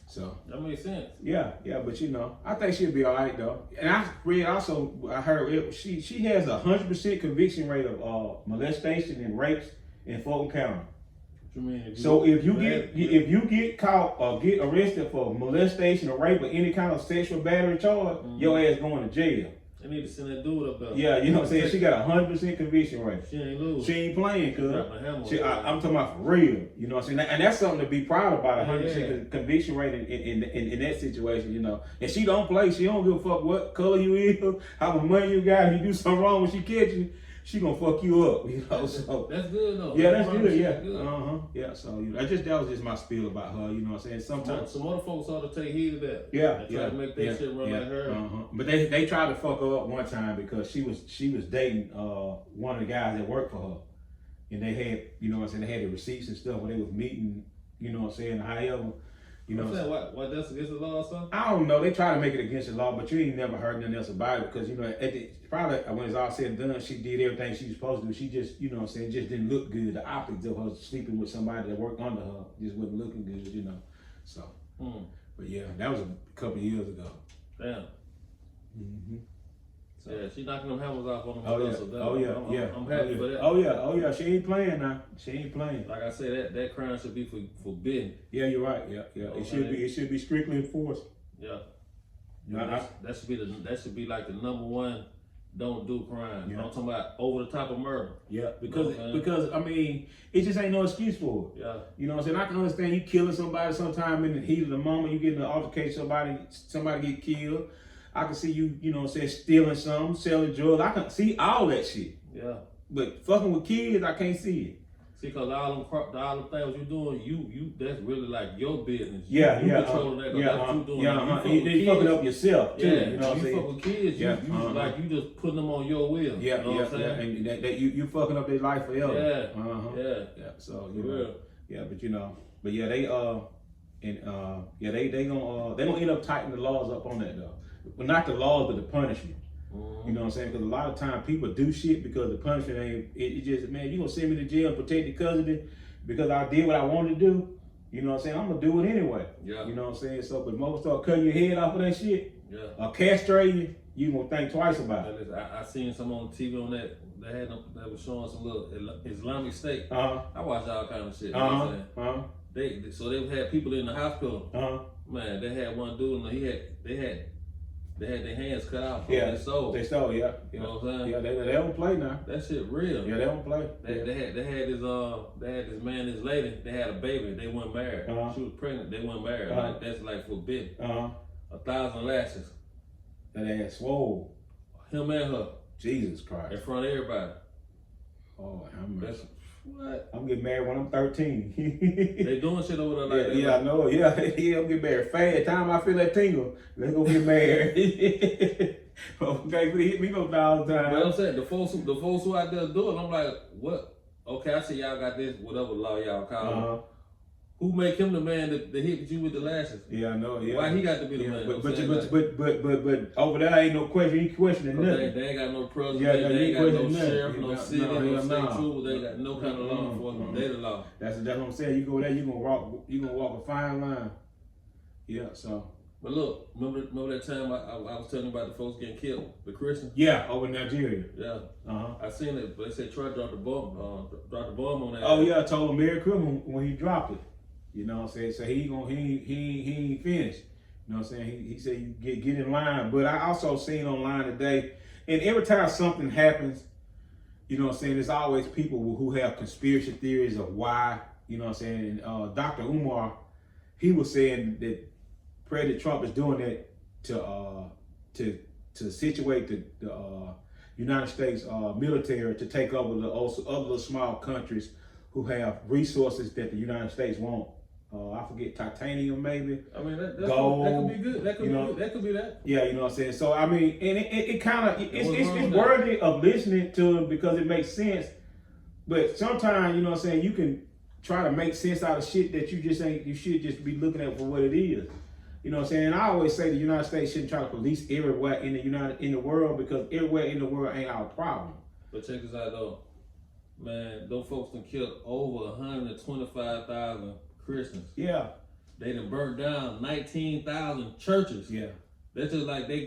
So That makes sense. yeah, but you know, I think she'll be all right though. And I read also, I heard she has 100% conviction rate of molestation and rapes in Fulton County. What you mean? So if you get caught or get arrested for molestation or rape or any kind of sexual battery charge, your ass going to jail. They need to send that dude up there. Yeah, you know what I'm saying? She got 100% conviction rate. She ain't lose. She ain't playing, cuz. Dropping a hammer. I'm talking about for real. You know what I'm saying? And that's something to be proud about, 100% Yeah. conviction rate in that situation, you know. And she don't play. She don't give a fuck what color you is, how much money you got. If you do something wrong when she catch you, she gonna fuck you up, you know. So That's good though. yeah, that's good. Shit Yeah, good. yeah. So you know, that was just my spiel about her. You know what I'm saying? Sometimes. Some other folks ought to take heed of that. Yeah, They try to make that shit run like her. But they tried to fuck her up one time because she was dating one of the guys that worked for her, and they had, you know what I'm saying, they had the receipts and stuff when they was meeting, you know what I'm saying. However, you know, I'm saying what that's against the law or something. I don't know. They try to make it against the law, but you ain't never heard nothing else about it because you know, probably when it's all said and done, she did everything she was supposed to do. She just, you know what I'm saying, just didn't look good. The optics of her sleeping with somebody that worked under her just wasn't looking good, you know. So, but yeah, that was a couple of years ago. Damn. So. Yeah, she knocking them hammers off on them. I'm happy for that. Oh yeah. She ain't playing now. She ain't playing. Like I said, that crime should be forbidden. Yeah, you're right. Yeah. Okay. It should be strictly enforced. Yeah. Yeah, That should be like the number one don't do crime. Yeah. I'm talking about over the top of murder. Yeah, because Okay. because I mean, it just ain't no excuse for it. Yeah. You know what I'm saying? I can understand you killing somebody sometime in the heat of the moment, you get in an altercation, somebody get killed. I can see you, you know what I'm saying, stealing something, selling drugs. I can see all that shit. Yeah. But fucking with kids, I can't see it. See, cause all them things you're doing, you that's really like your business. Yeah, you yeah, controlling that. 'Cause yeah, that's what you doing. You fucking up yourself too. Yeah, You know what I'm you saying? fuck with kids. Yeah, You like you just putting them on your will. Yeah, you know what I'm yeah, saying? and that you fucking up their life forever. Yeah, Yeah. yeah. So For you know, real. yeah, but you know, but yeah, they gonna end up tightening the laws up on that though. Well, not the laws, but the punishment. You know what I'm saying? Because a lot of times people do shit because the punishment ain't. It just, man, you gonna send me to jail and protect the custody because I did what I wanted to do. You know what I'm saying? I'm gonna do it anyway. Yeah. You know what I'm saying? So, but most start cutting your head off of that shit, Yeah. or castrating you gonna think twice about it. I seen some on TV on that. That was showing some little Islamic State. Uh-huh. I watch all kind of shit. You know what I'm saying? Uh-huh. They've had people in the hospital. Uh-huh. Man, they had one dude and they had their hands cut off. Yeah. They sold. They stole, yeah. You know what I'm saying? Yeah, they don't play now. That shit real. Yeah, they don't play. They had this man, this lady. They had a baby. They weren't married. Uh-huh. She was pregnant. They weren't married. Uh-huh. Like that's like forbidden. 1,000 lashes. That ass swole. Him and her Jesus in Christ. front of everybody. Oh, how much? That's what I'm getting married when I'm 13. they doing shit over there like that. Yeah, I know. Yeah, I'm getting married fast. Time I feel that tingle, let's go get married. Okay, hit me no $1,000 But I'm times. saying the folks who out there do it, I'm like, what? Okay, I see y'all got this, whatever law y'all call it. Uh-huh. Who make him the man that hit you with the lashes? Yeah, I know. Yeah. Why he got to be the Yeah, man? but I'm saying, but over there ain't no question. You ain't questioning like, nothing. they ain't got no president, Yeah, they you ain't ain't got no questioning nothing. sheriff, no Yeah, city, no, no yeah, state no. trooper. They ain't got no kind of law enforcement. They the law. That's what I'm saying. You go there, you gonna walk a fine line. Yeah. So. But look, remember that time I was telling you about the folks getting killed, the Christians? Yeah, over in Nigeria. Yeah. Uh-huh. I seen it, but they said Troy dropped the bomb on that. Oh yeah, I told him Merry Christmas when he dropped it. You know what I'm saying? So he ain't finished. You know what I'm saying? He said you get in line. But I also seen online today, and every time something happens, you know what I'm saying, there's always people who have conspiracy theories of why, you know what I'm saying? And Dr. Umar, he was saying that President Trump is doing that to situate the United States military to take over the other small countries who have resources that the United States won't. I forget, titanium maybe. I mean, that Gold, could be good. That could you be know. good. That could be that. Yeah, you know what I'm saying. So I mean, and it kind of What's wrong with it's that? worthy of listening to because it makes sense. But sometimes, you know what I'm saying, you can try to make sense out of shit that you should just be looking at for what it is. You know what I'm saying? And I always say the United States shouldn't try to police everywhere in the world because everywhere in the world ain't our problem. But check this out though, man. Those folks done killed over 125,000 Christians. Yeah, They done burnt down 19,000 churches. yeah. That's just like they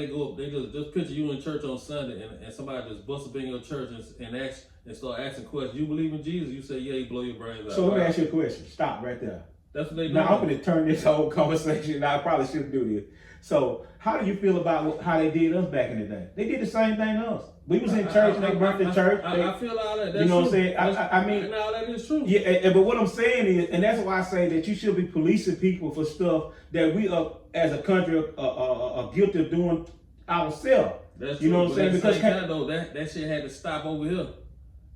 go up. They just picture you in church on Sunday and somebody just bust up in your church and start asking questions. You believe in Jesus? You say yeah. You blow your brains out. So let me Right? ask you a question. Stop right there. That's what they do. Now I'm going to turn this whole conversation. I probably shouldn't do this. So how do you feel about how they did us back in the day? They did the same thing to us. We was in church and they burnt the church. I feel all that. That's you know what I'm true. saying? I mean, no, that is true. yeah. But what I'm saying is, and that's why I say that you should be policing people for stuff that we as a country are guilty of doing ourselves. That's You true. know what I'm saying? But Because at the same time, though, that shit had to stop over here.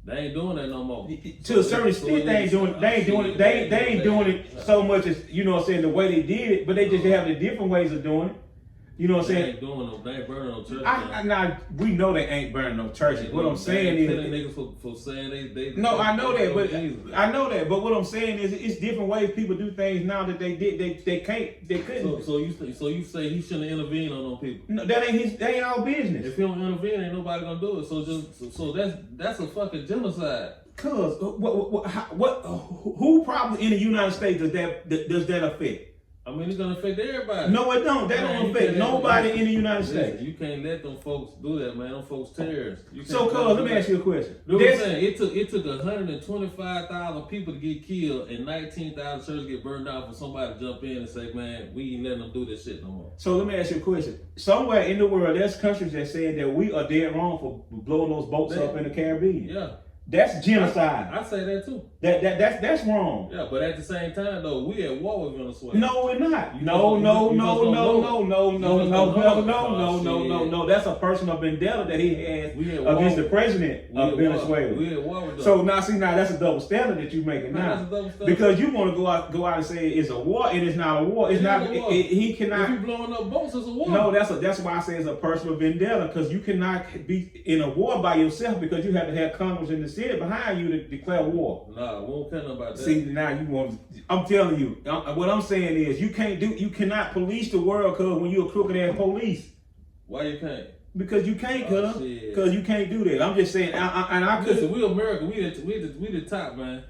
They ain't doing that no more. to a certain extent, they ain't doing it so much as, you know what I'm saying, the way they did it, but they just have the different ways of doing it. You know what I'm They saying? ain't doing no. They ain't burning no church. Now we know they ain't burning no churches. What I'm saying They killing is, niggas for saying they. no, I know that, but Jesus. I know that. But what I'm saying is, it's different ways people do things now that they couldn't. So you say he shouldn't intervene on no people. No, that ain't our business. If he don't intervene, ain't nobody gonna do it. So that's a fucking genocide. Cause who probably in the United States does that affect? I mean, it's gonna affect everybody. No, it don't. That Man, don't you affect can't nobody let- in the United Listen, States. you can't let them folks do that, man. Them folks terrorists. You So, can't cuz, let me ask you a question. You know what I'm This- saying? It took 125,000 people to get killed and 19,000 churches get burned down for somebody to jump in and say, man, we ain't letting them do this shit no more. So let me ask you a question. Somewhere in the world, there's countries that said that we are dead wrong for blowing those boats up in the Caribbean. Yeah. That's genocide. I say that too. That's wrong. Yeah, but at the same time though, we at war with Venezuela. No, we're not. You No. Shit. That's a personal vendetta that he has We at war against the with- president We of at Venezuela. war. We at war with them. So now that's a double standard that you're making Nah, now. that's a double standard. Because you want to go out and say it's a war and it's not a war. It's It not. is a war. He If cannot. you blowing up boats, it's a war. No, that's why I say it's a personal vendetta, because you cannot be in a war by yourself, because you have to have Congress in the city behind you to declare war. Nah, we won't care nothing about that. See, now you want. I'm telling you, what I'm saying is you cannot police the world, cause when you're a crooked ass police, Why you can't? because you can't, Oh, cause shit. you can't do that. I'm just saying, I could. Listen, we America. We the top, man.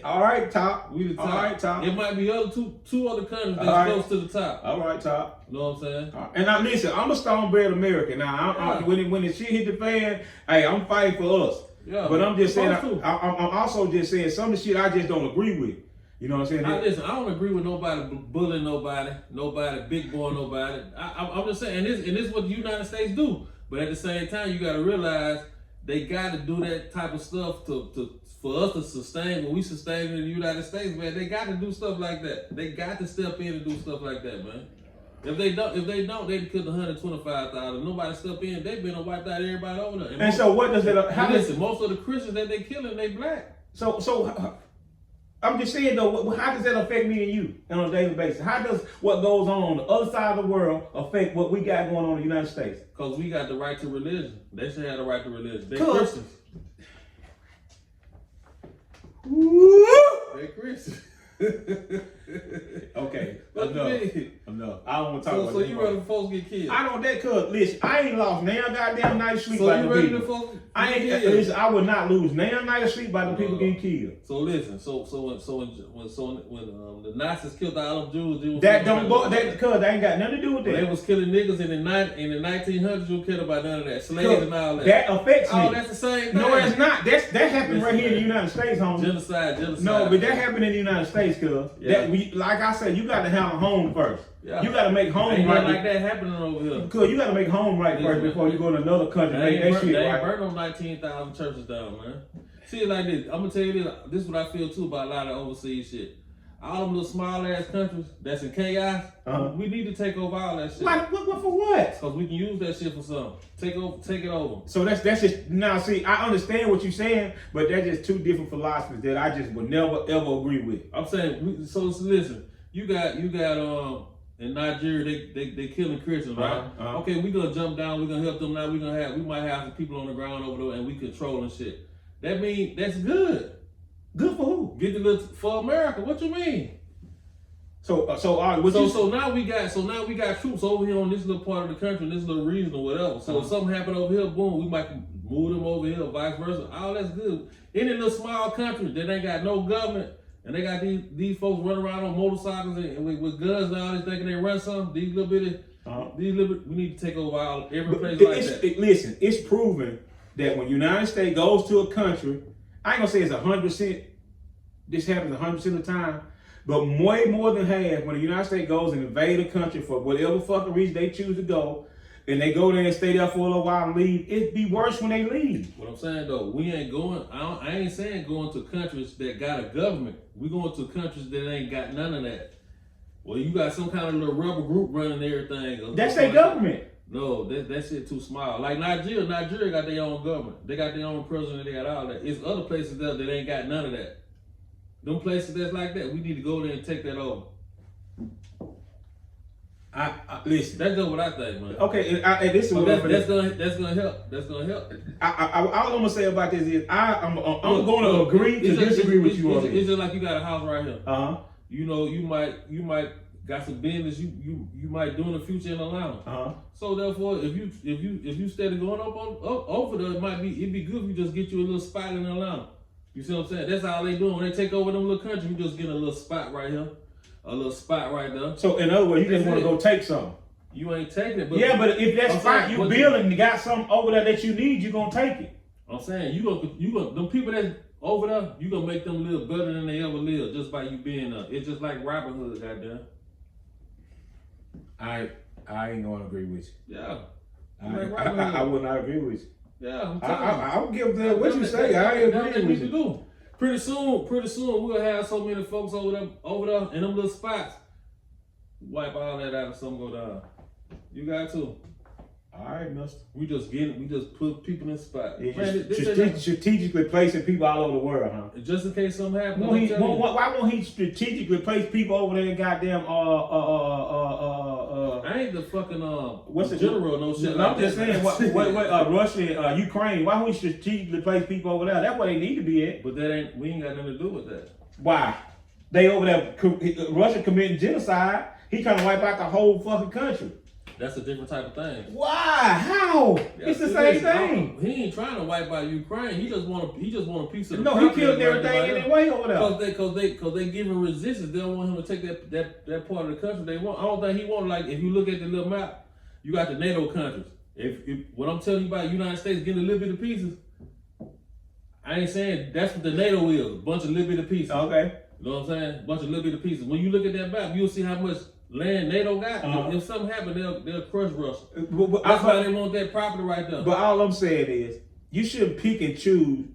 All right, top. We the top. All right, top. It might be other two other countries that's All right. close to the top. All right, top. You know what I'm saying? And now listen, I'm a stone-bred American. Now, when the shit hit the fan, hey, I'm fighting for us. Yeah, But I'm just saying, supposed to. I'm also just saying some of the shit I just don't agree with. You know what I'm saying? Listen, I don't agree with nobody bullying nobody big boy nobody. I'm just saying, and this is what the United States do. But at the same time, you got to realize they got to do that type of stuff for us to sustain what we sustain in the United States, man. They got to do stuff like that. They got to step in and do stuff like that, man. If they don't, they'd kill 125,000. Nobody step in, they've been wiped out everybody over there. And so what does it? Listen, most of the Christians that they killing, they black. So I'm just saying though, how does that affect me and you on a daily basis? How does what goes on the other side of the world affect what we got going on in the United States? Because we got the right to religion. They should have the right to religion. They Cool. Christians. Woo! They Christians. Okay, What you mean? enough. I don't want to talk about So that. you ready for folks get killed? I don't that cuz listen, I ain't lost now goddamn night of sleep So by you the ready people. to folks I get ain't killed? listen, I would not lose now night of sleep by the people getting killed. So listen, when the Nazis killed all them Jews, they was That killing don't them. that cuz they ain't got nothing to do with When they that. was killing niggas in the 1900s, you cared about none of that. Slaves and all that. That affects me. Oh, that's the same thing. No, it's not. That happened right here in the United States, homie. Genocide. No, but that happened in the United States, cuz. Yeah. That we, like I said, you got to have a home first. Yeah. You got to make home Ain't right. nothing like that happening over here. Cuz you got to make home right first before you go to another country and make that shit They ain't right. burned on 19,000 churches down, man. See it like this. I'm gonna tell you this is what I feel too about a lot of overseas shit. All them little small ass countries that's in chaos, we need to take over all that shit. What for what? Cause we can use that shit for something. Take it over. So that's just now. See, I understand what you're saying, but that's just two different philosophies that I just would never ever agree with. I'm saying, so listen, you got in Nigeria they killing Christians, right? Okay, we gonna jump down, we gonna help them now, we might have some people on the ground over there and we controlling shit. That mean that's good. Good for who? Get the little for America. What you mean? So all right, what you So now we got troops over here on this little part of the country, this little region or whatever. So if something happened over here, boom, we might move them over here, vice versa. All that's good. Any little small country that ain't got no government and they got these folks running around on motorcycles and with guns and all this thinking they run something. These little bitty, we need to take over every place like that. Listen, it's proven that when United States goes to a country, I ain't gonna say it's 100%. This happens 100% of the time, but way more than half when the United States goes and invade a country for whatever fucking reason they choose to go, and they go there and stay there for a little while and leave, it'd be worse when they leave. What I'm saying though, we ain't going. I ain't saying going to countries that got a government. We going to countries that ain't got none of that. Well, you got some kind of little rebel group running everything. That's their government. No, that shit too small. Like Nigeria got their own government. They got their own president. They got all that. It's other places there that ain't got none of that. Them places that's like that, we need to go there and take that over. I listen. That's just what I think, man. Okay, and this is what that's gonna help. That's gonna help. all I'm gonna say about this is I'm going to agree to disagree with you on It's this. just like you got a house right here. You know, you might got some business you might do in the future in Atlanta. So therefore, if you steady going up over there, it'd be good if you just get you a little spot in Atlanta. You see what I'm saying? That's all they doing. When they take over them little countries, we just get a little spot right here. a little spot right there. So in other words, you just want to go take something. You ain't taking it, but Yeah, but if that I'm spot saying, you what building and got something over there that you need, you gonna take it. I'm saying you gonna them people that over there, you gonna make them live better than they ever lived just by you being there. It's just like Robin Hood, goddamn. I ain't gonna agree with you. Yeah. I would not agree with you. Yeah, I'm telling you. I'll give them what you say. I ain't agree with you. Do. Pretty soon we'll have so many folks over there in them little spots. Wipe all that out and some go down. You got to. All right, mister. We just put people in spots. Strategically placing people all over the world, huh? Just in case something happens. Why won't he strategically place people over there in goddamn I ain't the fucking what's the general no shit. I'm just saying what Russia, Ukraine. Why won't he strategically place people over there? That's where they need to be at. But we ain't got nothing to do with that. Why? They over there Russia committing genocide. He trying to wipe out the whole fucking country. That's a different type of thing. Why? How? It's the same thing. He ain't trying to wipe out Ukraine. He just want a piece of the No, he killed everything in their way over there. Cause they giving resistance. They don't want him to take that part of the country they want. I don't think he want, like, if you look at the little map, you got the NATO countries. If what I'm telling you about the United States getting a little bit of pieces, I ain't saying that's what the NATO is. A bunch of little bit of pieces. Okay. You know what I'm saying? A bunch of little bit of pieces. When you look at that map, you'll see how much land NATO got. If something happen, they'll crush Russia. That's why they want that property right there. But all I'm saying is, you shouldn't pick and choose.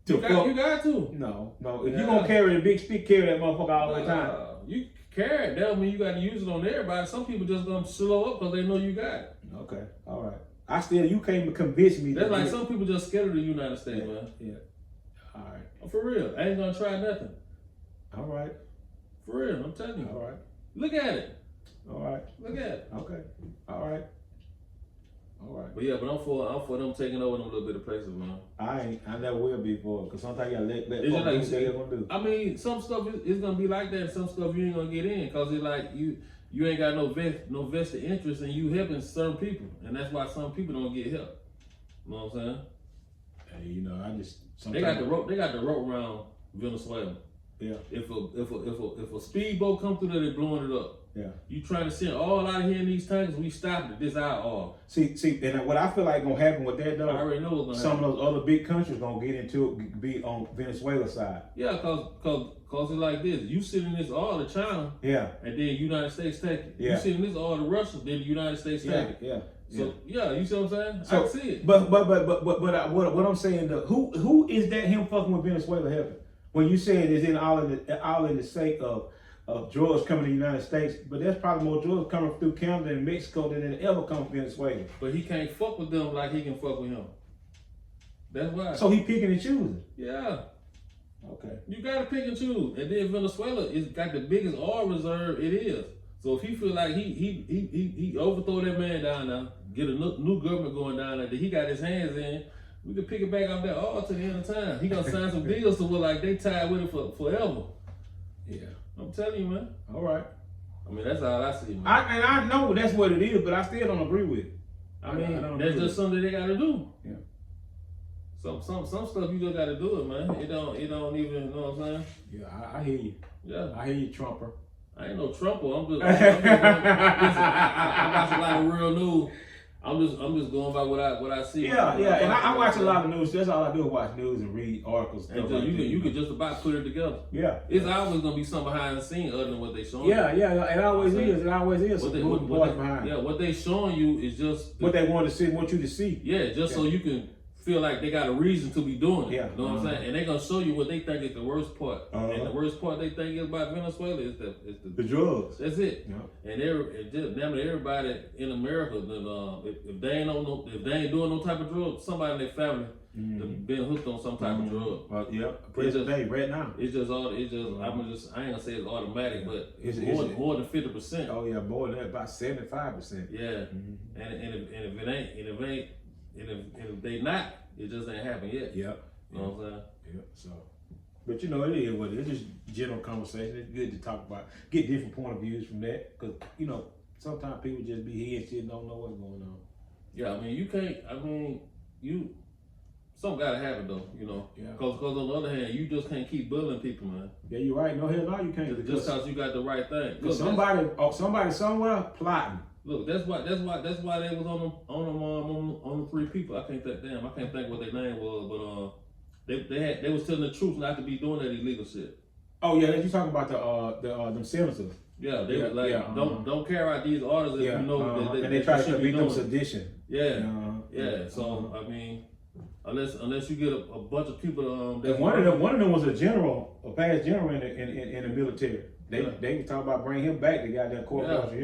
You got to. No. If you're gonna carry the big stick, carry that motherfucker all the time. You carry it. That don't mean you got to use it on everybody. Some people just gonna slow up because they know you got it. Okay. All right. You can't convince me. That's like some people just scared of the United States, man. Yeah. All right. For real, I ain't gonna try nothing. All right. For real, I'm telling you. All right. Look at it. All right. Look at it. Okay. All right. But yeah, I'm for them taking over them little bit of places, man. I never will be for it, because sometimes you gotta let folks do what they're gonna do. I mean, some stuff is gonna be like that, and some stuff you ain't gonna get in, because it's like you ain't got no vested interest in you helping certain people, and that's why some people don't get help. You know what I'm saying? Hey, I just they got the rope around Venezuela. Yeah. If a speedboat come through there, they blowing it up. Yeah. You trying to send all out of here in these tanks, we stopped it. This our all. See, and what I feel like gonna happen with that though, I already know what's gonna happen. Some of those other big countries gonna get into it, be on Venezuela's side. Yeah, cause it's like this. You sending this all to China. Yeah. And then United States take it. Yeah. You sending this all to Russia, then the United States take it. Yeah. So you see what I'm saying? So, I see it. But what I'm saying though, who is that him fucking with Venezuela helping? When you saying it's in all in the sake of drugs coming to the United States, but there's probably more drugs coming through Canada and Mexico than it ever come from Venezuela. But he can't fuck with them like he can fuck with him. That's why. So he picking and choosing. Yeah. Okay. You gotta pick and choose. And then Venezuela is got the biggest oil reserve it is. So if he feel like he overthrow that man down there, get a new government going down there that he got his hands in, we can pick it back off that oil to the end of time. He gonna sign some deals to where like they tied with it for forever. Yeah. I'm telling you, man. All right. I mean, that's all I see, man. I know that's what it is, but I still don't agree with it. I mean, that's just something they gotta do. Yeah. Some stuff you just gotta do it, man. It don't even, you know what I'm saying? Yeah, I hear you. Yeah. I hear you, Trumper. I ain't no Trumper. I'm I watch a lot of real news. I'm just going by what I see. Yeah, and I watch a lot of news. That's all I do is watch news and read articles. And you can just about put it together. Yeah, it's always gonna be something behind the scene other than what they showing. Yeah, it always is. It always is. What they showing you is just what they want you to see. Yeah, so you can feel like they got a reason to be doing it. Yeah. You know what I'm saying? And they're gonna show you what they think is the worst part. And the worst part they think is about Venezuela is the drugs. That's it. Yeah. And everybody in America, if they ain't doing no type of drug, somebody in their family been hooked on some type of drug. Well, yeah, right now. I ain't gonna say it's automatic, but it's more than 50%. Oh yeah, more than that, about 75%. Yeah. And if they not, it just ain't happened yet. Yep. You know what I'm saying? Yeah. So, but it is what it is. It's just general conversation. It's good to talk about, get different point of views from that, because sometimes people just be here and shit and don't know what's going on. Yeah, I mean you can't. I mean something gotta happen though, you know. Yeah. Cause on the other hand, you just can't keep bullying people, man. Yeah, you're right. No, hell no, you can't. Just cause you got the right thing. Look, Somebody somewhere plotting. look, that's why they was on them 3 people. I can't think what their name was, but they was telling the truth not to be doing that illegal shit. Oh yeah, you talking about them senators. Yeah, they was like, don't carry out these orders if you know and they try to beat them sedition. Yeah, So I mean, unless you get a bunch of people, and one of them was a general, a past general in the military. They were talking about bringing him back. They got that corporation.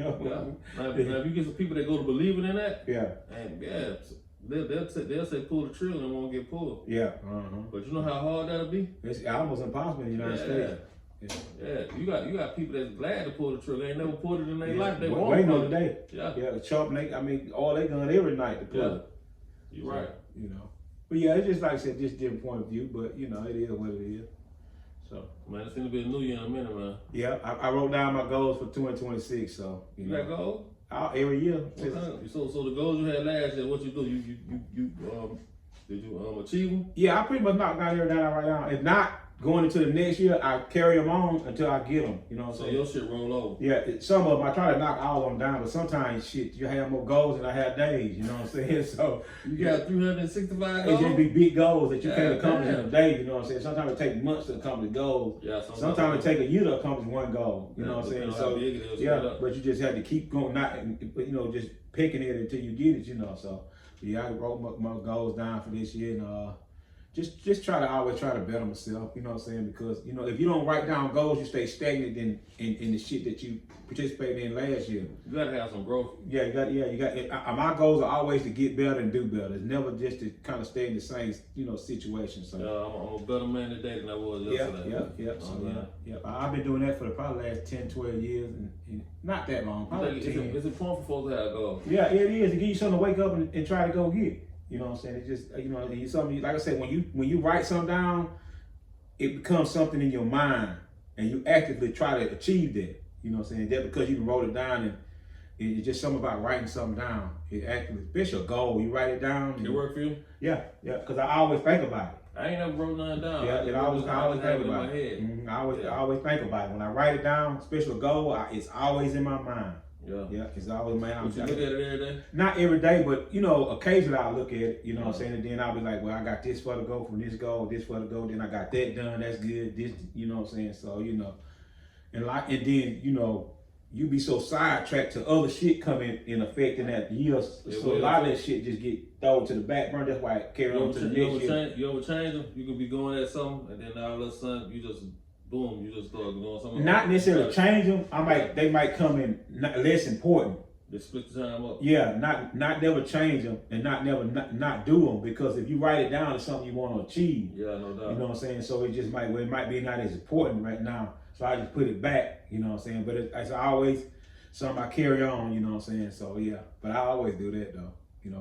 Now, if you get some people that go to believing in that, and they'll say pull the trigger and won't get pulled. But you know how hard that'll be? It's almost impossible in the United States. Yeah, you got people that's glad to pull the trigger. They ain't never pulled it in their life. They won't. Waiting on the day. Yeah. Sharp. I mean, all they gun every night to pull it. You're right. You know. But yeah, it's just like I said, just different point of view. But you know, it is what it is. So. Man, it's gonna be a new year in a minute, man. Yeah, I wrote down my goals for 2026. So you got goals? Every year. So the goals you had last year, what you do? Did you achieve them? Yeah, I pretty much knocked down everything I write down. If not, going into the next year, I carry them on until I get them. You know what I'm saying? So your shit roll over. Yeah, some of them, I try to knock all of them down, but sometimes, shit, you have more goals than I have days. You know what I'm saying? So you got 365 goals? It just be big goals that you can't accomplish in a day. You know what I'm saying? Sometimes it takes months to accomplish goals. Yeah, sometimes it takes a year to accomplish one goal. You know what I'm saying? So yeah, but you just have to keep going, just picking it until you get it. You know, so yeah, I wrote my goals down for this year and just always try to better myself, you know what I'm saying? Because, you know, if you don't write down goals, you stay stagnant in the shit that you participated in last year. You gotta have some growth. Yeah, you got. My goals are always to get better and do better. It's never just to kind of stay in the same, situation. So I'm a better man today than I was yesterday. Yeah. I've been doing that for the probably last 10, 12 years, and not that long. Probably 10. It's important for folks to have goals. Yeah, it is. To give you something to wake up and try to go get. You know what I'm saying? It just, it's something, like I said, when you write something down, it becomes something in your mind and you actively try to achieve that. You know what I'm saying? That because you wrote it down and it's just something about writing something doan. It actively, especially a goal, you write it down. It work for you? Yeah, because I always think about it. I ain't never wrote nothing down. Yeah, I always think about it. Mm-hmm. I always think about it. When I write it down, especially a goal, it's always in my mind. Yeah, it's always, man. But you look at it every day? Not every day, but occasionally I'll look at it, you know what I'm saying? And then I'll be like, well, I got this for to go from this goal, this for to go, then I got that done, that's good, this, you know what I'm saying? So, and then, you be so sidetracked to other shit coming in effect in that year. So a lot of that shit just get thrown to the back burner. That's why I carry on to the next year. You ever change them? You could be going at something, and then all of a sudden you just boom, you just start doing something. Not necessarily change them. They might come in less important. They split the time up. Yeah, not never change them and not do them, because if you write it down, it's something you want to achieve. Yeah, no doubt. You know what I'm saying? So it just might be not as important right now. So I just put it back. You know what I'm saying? But it's always something I carry on. You know what I'm saying? So yeah, but I always do that though.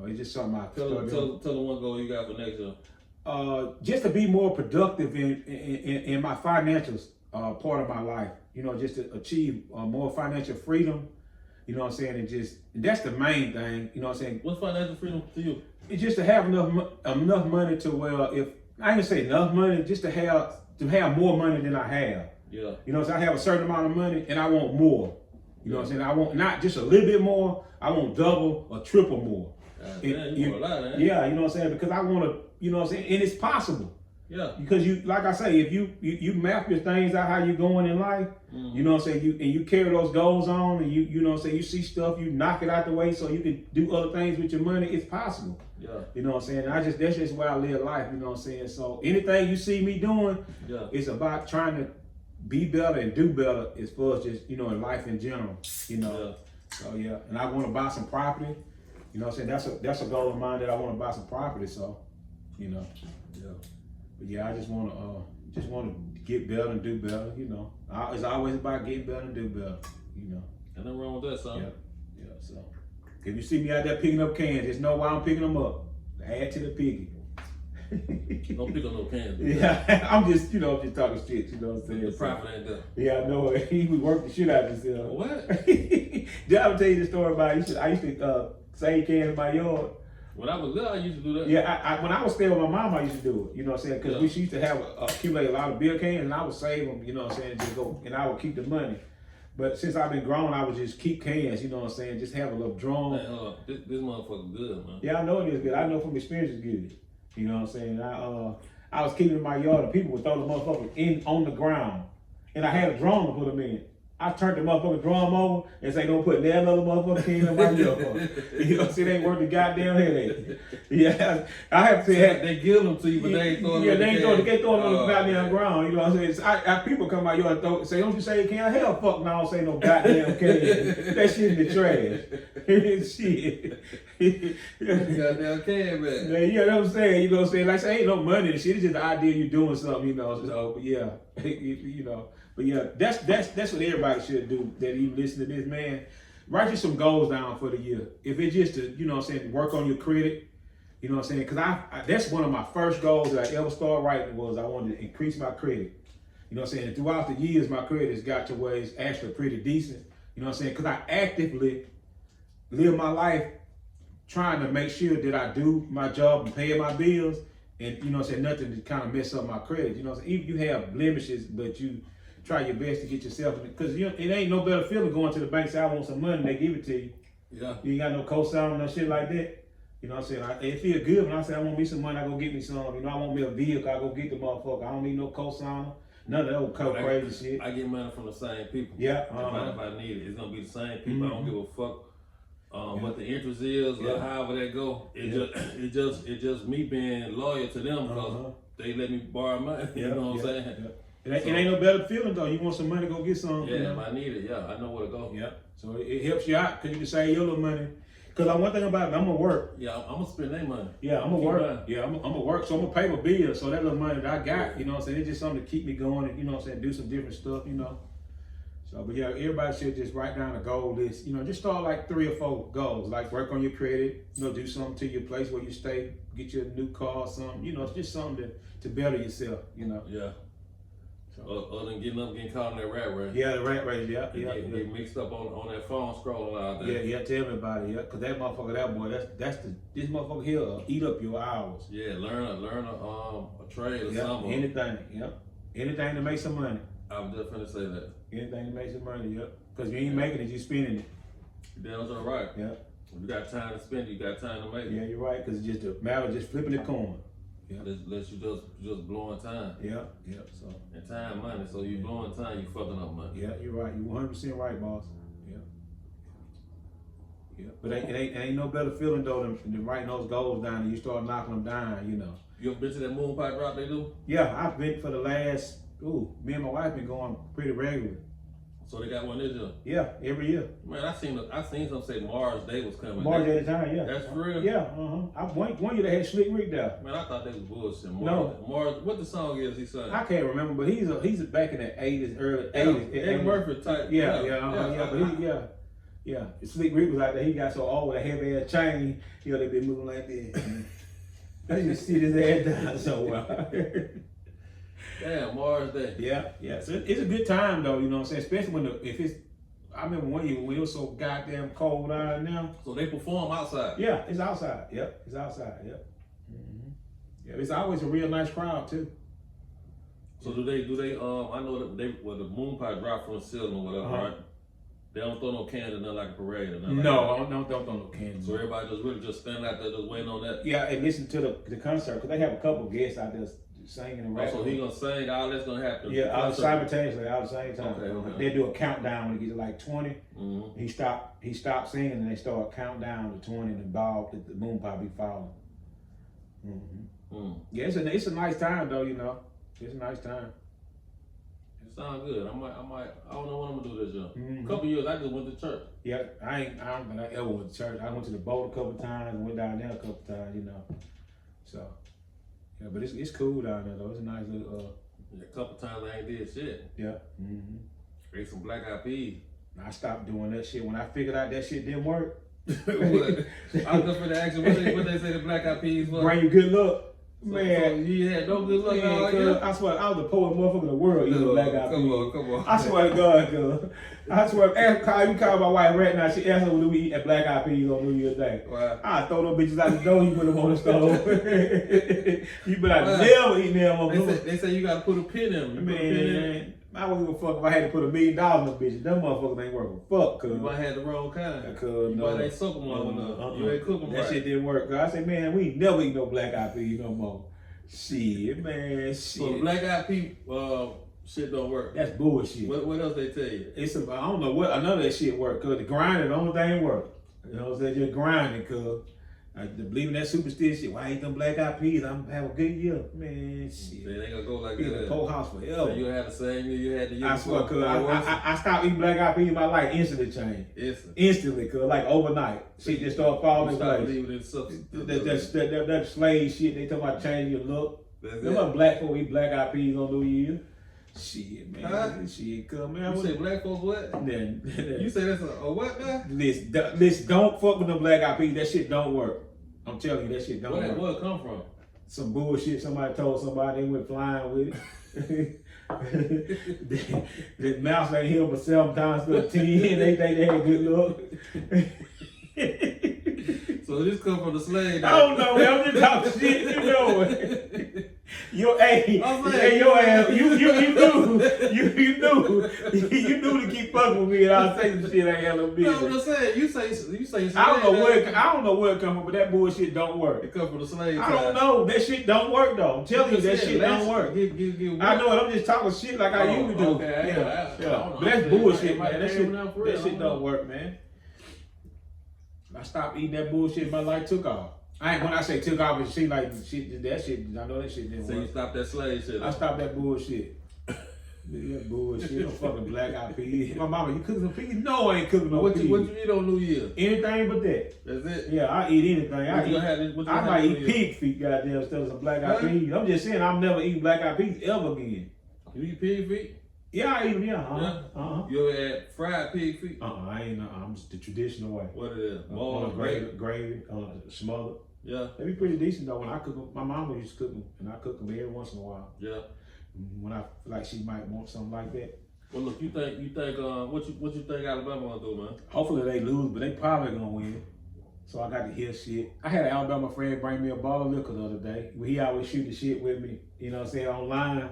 It's just something I tell the one goal you got for next year. Just to be more productive in my financial part of my life, just to achieve more financial freedom, you know what I'm saying, and that's the main thing, you know what I'm saying. What's financial freedom to you? It's just to have enough money to where, if I ain't gonna say enough money, just to have more money than I have. Yeah. So I have a certain amount of money and I want more. You know what I'm saying? I want not just a little bit more, I want double or triple more. You want a lot, yeah, you know what I'm saying? Because I want to, you know what I'm saying? And it's possible. Yeah. Because like I say, if you map your things out, how you going in life, you know what I'm saying? You carry those goals on, and you know what I'm saying? You see stuff, you knock it out the way so you can do other things with your money. It's possible. Yeah. You know what I'm saying? That's just where I live life, you know what I'm saying? So anything you see me doing, it's about trying to be better and do better as far as just, in life in general, So yeah, and I want to buy some property. You know what I'm saying? That's a goal of mine, that I want to buy some property. So, Yeah. But yeah, I just want to get better and do better. It's always about getting better and do better. And nothing wrong with that, son. Yeah. So if you see me out there picking up cans, just know why I'm picking them up. Add to the picking. Don't pick up no cans. Yeah, I'm just talking shit. You know what I'm saying? The profit ain't there. Yeah, I know. He would work the shit out of himself. What? Did I ever tell you the story about I used to save cans in my yard? When I was little, I used to do that. Yeah, when I was staying with my mom, I used to do it. You know what I'm saying? Because Yeah. she used to have accumulate a lot of beer cans, and I would save them. You know what I'm saying? Just go, and I would keep the money. But since I've been grown, I would just keep cans. You know what I'm saying? Just have a little drum. Man, this motherfucker good, man. Yeah, I know it is good. I know from experience it's good. You know what I'm saying? I was keeping in my yard, and people would throw the motherfuckers on the ground, and I had a drum to put them in. I turned the motherfucking drum over and say, don't put that other motherfucking can in my yard. You know what I'm saying? They ain't worth the goddamn headache. Yeah, I have to say, They give them to you, but they ain't throwing them. they ain't throwing them on the goddamn ground. You know what I'm saying? People come out yard and say, don't you say can? Hell, fuck no, I don't say no goddamn can. That shit in the trash. Shit. Goddamn can, man. Yeah, you know what I'm saying? You know what I'm saying? Like, say, ain't no money and shit. It's just the idea you doing something, you know. So, but yeah, you know. But yeah, that's what everybody should do that even listen to this, man. Write you some goals down for the year. If it's just to, you know what I'm saying, work on your credit, you know what I'm saying? Because I that's one of my first goals that I ever started writing was I wanted to increase my credit. You know what I'm saying? And throughout the years, my credit has got to where it's actually pretty decent. You know what I'm saying? Because I actively live my life trying to make sure that I do my job and pay my bills. And, you know what I'm saying, nothing to kind of mess up my credit. You know what I'm saying? Even if you have blemishes, but you try your best to get yourself, because it ain't no better feeling going to the bank, say I want some money, and they give it to you. Yeah. You ain't got no cosign, no shit like that. You know what I'm saying? It feel good when I say I want me some money, I go get me some. You know, I want me a vehicle, I go get the motherfucker. I don't need no cosigner, none of that old crazy shit. I get money from the same people. Yeah. If I need it, it's gonna be the same people. I don't give a fuck what the interest is or however that go. It just me being loyal to them because they let me borrow money. You know what I'm saying? Yeah. It ain't no better feeling though. You want some money, go get some. Yeah, you know? if I need it, I know where to go. Yeah. So it helps you out because you can save your little money. Because one thing about it, I'm gonna work. Yeah, I'm gonna spend their money. Yeah, I'm gonna work. Yeah, I'm gonna work. So I'm gonna pay my bills. So that little money that I got, you know what I'm saying, it's just something to keep me going and, you know what I'm saying, do some different stuff, you know. So, but yeah, everybody should just write down a goal list. You know, just start like 3 or 4 goals. Like work on your credit, you know, do something to your place where you stay, get you a new car or something. You know, it's just something to better yourself, you know. Yeah. So, Other than getting caught in that rat race. yeah, the rat race, yeah. Get mixed up on that phone scrolling out there. Yeah, tell me about it, yeah. Cause that motherfucker, that boy, this motherfucker here eat up your hours. Yeah, learn a trade or Yeah, something. anything, yeah. Anything to make some money. I was just finna say that. Anything to make some money, yeah. Cause you ain't making it, you spending it. That's all right. Yeah. If you got time to spend it, you got time to make it. Yeah, you're right. Cause it's just a matter of just flipping the coin. Yeah. Let you just blowing time. Yeah. So. And time money. So you blowing time, you fucking up money. Yeah, you're right. You 100% right, boss. Yeah. But it ain't no better feeling though than writing those goals down and you start knocking them down. You know. You ever been to that moon pipe drop they do? Yeah, I've been for the last. Me and my wife been going pretty regularly. So they got one this year. Yeah, every year. Man, I seen some say Mars Day was coming. March at a time, yeah. That's for real? Yeah, one year they had Slick Rick there. Man, I thought they was bullshit. No. Mars, what the song is he sang? I can't remember, but he's back in the 80s, early 80s. Eddie Murphy type. Yeah. Slick Rick was out there. He got so old with a heavy ass chain. You know, they been moving like this. They just sit his ass down so well. Damn, Mars Day. Yeah. So it's a good time though, you know what I'm saying? Especially when I remember one year when it was so goddamn cold out now. So they perform outside. Yeah, it's outside. Yep, it's outside. Yep. Mm-hmm. Yeah, it's always a real nice crowd too. So do they? I know that the moon pipe drop from the ceiling or whatever, right? They don't throw no cans or nothing like a parade or nothing. No, like don't throw no cans. So everybody just stand out there just waiting on that. Yeah, and listen to the concert because they have a couple guests out there singing and rapping. So he gonna sing, all that's gonna happen. Yeah, all simultaneously, all the same time. Okay. They do a countdown when it gets to like 20. Mm-hmm. He stopped singing and they start count down to 20 and the moon pipe be falling. Mm-hmm. Yeah, it's a nice time though, you know. It's a nice time. It sounds good. I don't know what I'm gonna do this year. Mm-hmm. A couple years I just went to church. Yeah, I don't think I ever went to church. I went to the boat a couple times and went down there a couple times, you know. So yeah, but it's cool down there though. It's a nice little A couple times I ain't did shit. Yeah. Mm-hmm. Ate some black eyed peas. I stopped doing that shit when I figured out that shit didn't work. What? I was just gonna ask you what they say the black eyed peas was. Bring you good luck. Man, you had no good luck man, all cuz, year? I swear, I was the poorest motherfucker in the world eating black eyed peas. Come on. I swear to God, cuz. I swear, you call my wife right now, she asked her, do we eat at black eyed peas on New Year's Day? Wow. I throw those bitches out the door, you put them on the stove. You better Wow. never eat them motherfuckers. They say you gotta put a pin in them. Man, I wouldn't give a fuck if I had to put $1 million in them bitches. Them motherfuckers ain't working. Fuck, cuz. You might have the wrong kind. Cuz, You no. might ain't soak them long enough. You ain't cook them That right. shit didn't work. Cuz I said, man, we ain't never eat no black eyed peas no more. Shit, man, So shit. black eyed pea shit don't work. That's bullshit. What else they tell you? I don't know what none of that shit work. Cause the grinding, the only thing work. You know what I'm saying? Just grinding, cuz. I believe in that superstition shit. Why I eat them black eyed peas? I'm gonna have a good year. Man, shit. They ain't gonna go like Be in the that. poorhouse So forever. you had the same year you had the year I swear, before. cuz I stopped eating black eyed peas, my life instantly changed. Instantly, cuz like overnight. Shit just started falling in Start place. leaving in substance. That slave shit, they talking about changing your look. That's Them it. black folk eat black eyed peas on New Year. Shit, man. Huh? Shit, cuz, man. You say black folks what? Then, You say that's a what now? Listen, don't fuck with them black eyed peas. That shit don't work. I'm telling you, that shit don't work. Where it come from? Some bullshit somebody told somebody, they went flying with it. The mouse ain't here for 7 times to 10. They think they had good luck. So this come from the slave. I don't know, man. I'm just talking shit. You know it. Your ass, you knew to keep fucking with me, and I'll say some shit I ain't got no No, I'm business. just saying. You say. I don't know where it come from, but that bullshit don't work. It come from the slave. I don't know. That shit don't work though. I'm telling you, that shit don't work. I know it. I'm just talking shit like I usually do. Okay, Yeah. I don't know. But that's bullshit, man. That shit That don't work, man. I stopped eating that bullshit. My life took off. When I say took off, it seemed like shit. That shit. I know that shit didn't So work. you stopped that slave shit. I stopped that bullshit. That bullshit. No fucking black eyed peas. My mama, you cooking some peas? No, I ain't cooking no What peas. you eat on New Year? Anything but that. That's it. Yeah, I eat anything. I might eat pig feet, goddamn, instead of some black eyed peas. I'm just saying, I'm never eating black eyed peas ever again. You eat pig feet? Yeah, I eat them. Yeah. You ever had fried pig feet? I ain't. I'm just the traditional way. What it is? Boiled, gravy, smothered. Yeah. They be pretty decent though. When I cook them, my mama used to cook them, and I cook them every once in a while. Yeah. When I feel like she might want something like that. Well, look, you think what you think Alabama gonna do, man? Hopefully they lose, but they probably gonna win. So I got to hear shit. I had an Alabama friend bring me a bottle of liquor the other day. He always shoot the shit with me, you know what I'm saying, online.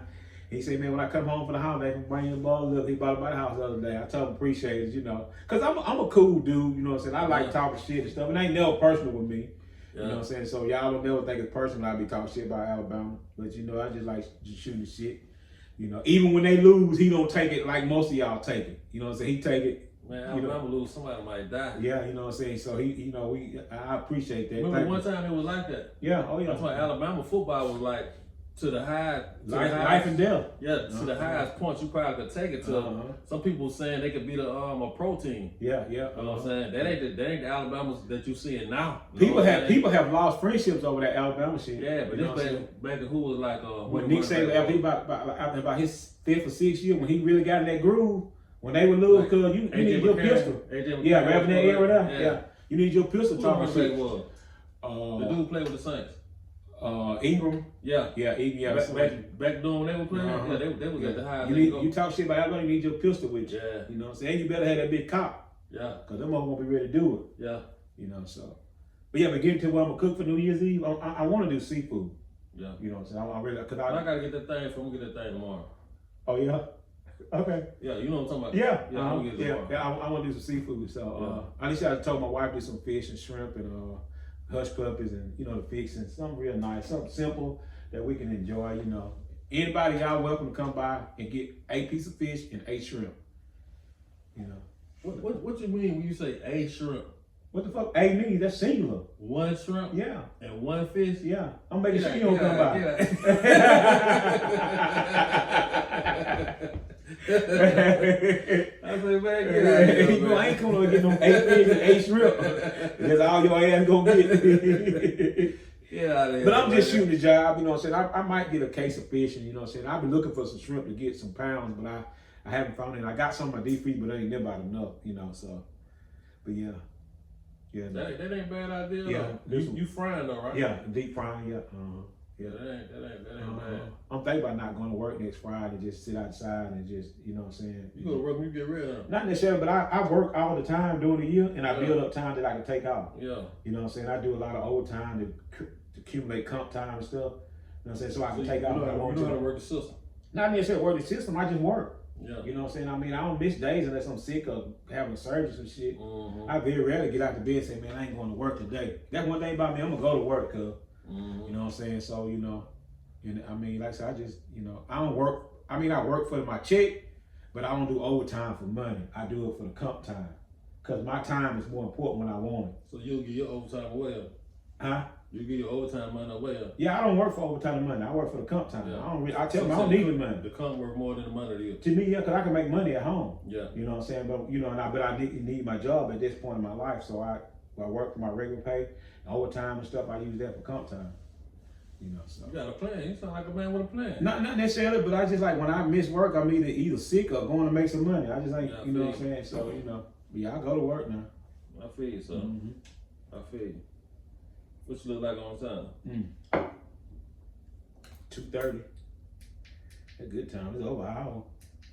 He said, man, when I come home for the holiday, I can bring you a bottle of liquor. He bought it by the house the other day. I told him appreciate it, you know. Because I'm a cool dude, you know what I'm saying. I like talking shit and stuff. It ain't never personal with me. You know what I'm saying? So y'all don't never think it's personal I be talking shit about Alabama. But you know, I just like just shooting shit. You know, even when they lose, he don't take it like most of y'all take it. You know what I'm saying? He take it. Man, Alabama lose, somebody might die. Yeah, you know what I'm saying? So he, you know, I appreciate that. Remember one time it was like that? Yeah, oh yeah. That's why Alabama football was like to the high, life and death. Yeah, to the highest point you probably could take it to. Some people saying they could beat a pro team. Yeah. You know what I'm saying? That ain't the Alabamas that you seeing now. People have lost friendships over that Alabama shit. Yeah, but this back who was like when Nick Saban after about his 5th or 6th year when he really got in that groove when they would lose because you need your pistol. Yeah, grabbing that area there. Yeah, you need your pistol. Talking shit. The dude played with the Saints. Ingram. Yeah. Back doing when they were playing. Uh-huh. Yeah, they was at the highest. You talk shit about Alabama, you need your pistol with you. Yeah. You know what I'm saying? You better have that big cop. Yeah. Because them won't be ready to do it. Yeah. You know, so. But yeah, but getting to what I'm going to cook for New Year's Eve, I want to do seafood. Yeah. You know what I'm saying? I really, because I got to get that thing from, we'll get that thing tomorrow. Oh, yeah? Okay. Yeah, you know what I'm talking about. Yeah. Yeah, I'm gonna get it tomorrow. Yeah, I want to do some seafood. So I just told my wife to do some fish and shrimp and hush puppies and, you know, the fixing. Something real nice, something simple that we can enjoy, you know. Anybody, y'all welcome to come by and get 8 pieces of fish and 8 shrimp. You know. What you mean when you say a shrimp? What the fuck 8 means? That's singular. 1 shrimp? Yeah. And 1 fish? Yeah. I'm making sure you don't come by. I say, man, get out of here, you know, I ain't coming to get no 8 fish and 8 shrimp. That's all your ass gonna get. Get out of here. But I'm just shooting the job, you know what I'm saying? I might get a case of fish, and you know what I'm saying? I've been looking for some shrimp to get some pounds, but I haven't found it. I got some in my deep freeze, but it ain't never about enough, you know, so. But yeah. Yeah. That ain't a bad idea, yeah, though. You frying though, right? Yeah, deep frying, yeah. Yeah. That ain't bad. I'm thinking about not going to work next Friday, just sit outside and just, you know what I'm saying? You go to work when you get ready. Huh? Not necessarily, but I work all the time during the year, and I Yeah. build up time that I can take off. Yeah. You know what I'm saying? I do a lot of overtime to accumulate comp time and stuff. You know what I'm saying? So I can take you off know, when I want you know how to. to work the system. Not necessarily work the system, I just work. Yeah. You know what I'm saying? I mean, I don't miss days unless I'm sick or having a surgery and shit. Mm-hmm. I very rarely get out the bed and say, man, I ain't going to work today. That's one thing about me, I'm going to go to work, cuz. Mm-hmm. You know what I'm saying? So, you know, and I mean, like I said, I just, you know, I don't work. I mean, I work for my check, but I don't do overtime for money. I do it for the comp time. Because my time is more important when I want it. So you'll get your overtime away. Huh? You get your overtime money away. Yeah, I don't work for overtime money. I work for the comp time. Yeah. I don't. I tell them I don't need the money. The comp worth more than the money to you. To me, yeah, because I can make money at home. Yeah. You know what I'm saying? But you know, but I need my job at this point in my life. So I work for my regular pay, overtime and stuff. I use that for comp time. You know, so. You got a plan. You sound like a man with a plan. Not necessarily, but I just like when I miss work, I'm either sick or going to make some money. I just ain't, Yeah, I you know feel what I'm saying? So you know, yeah, I go to work now. I feel you, son. I feel you. What you look like on time? 2:30. A good time. It's over an hour.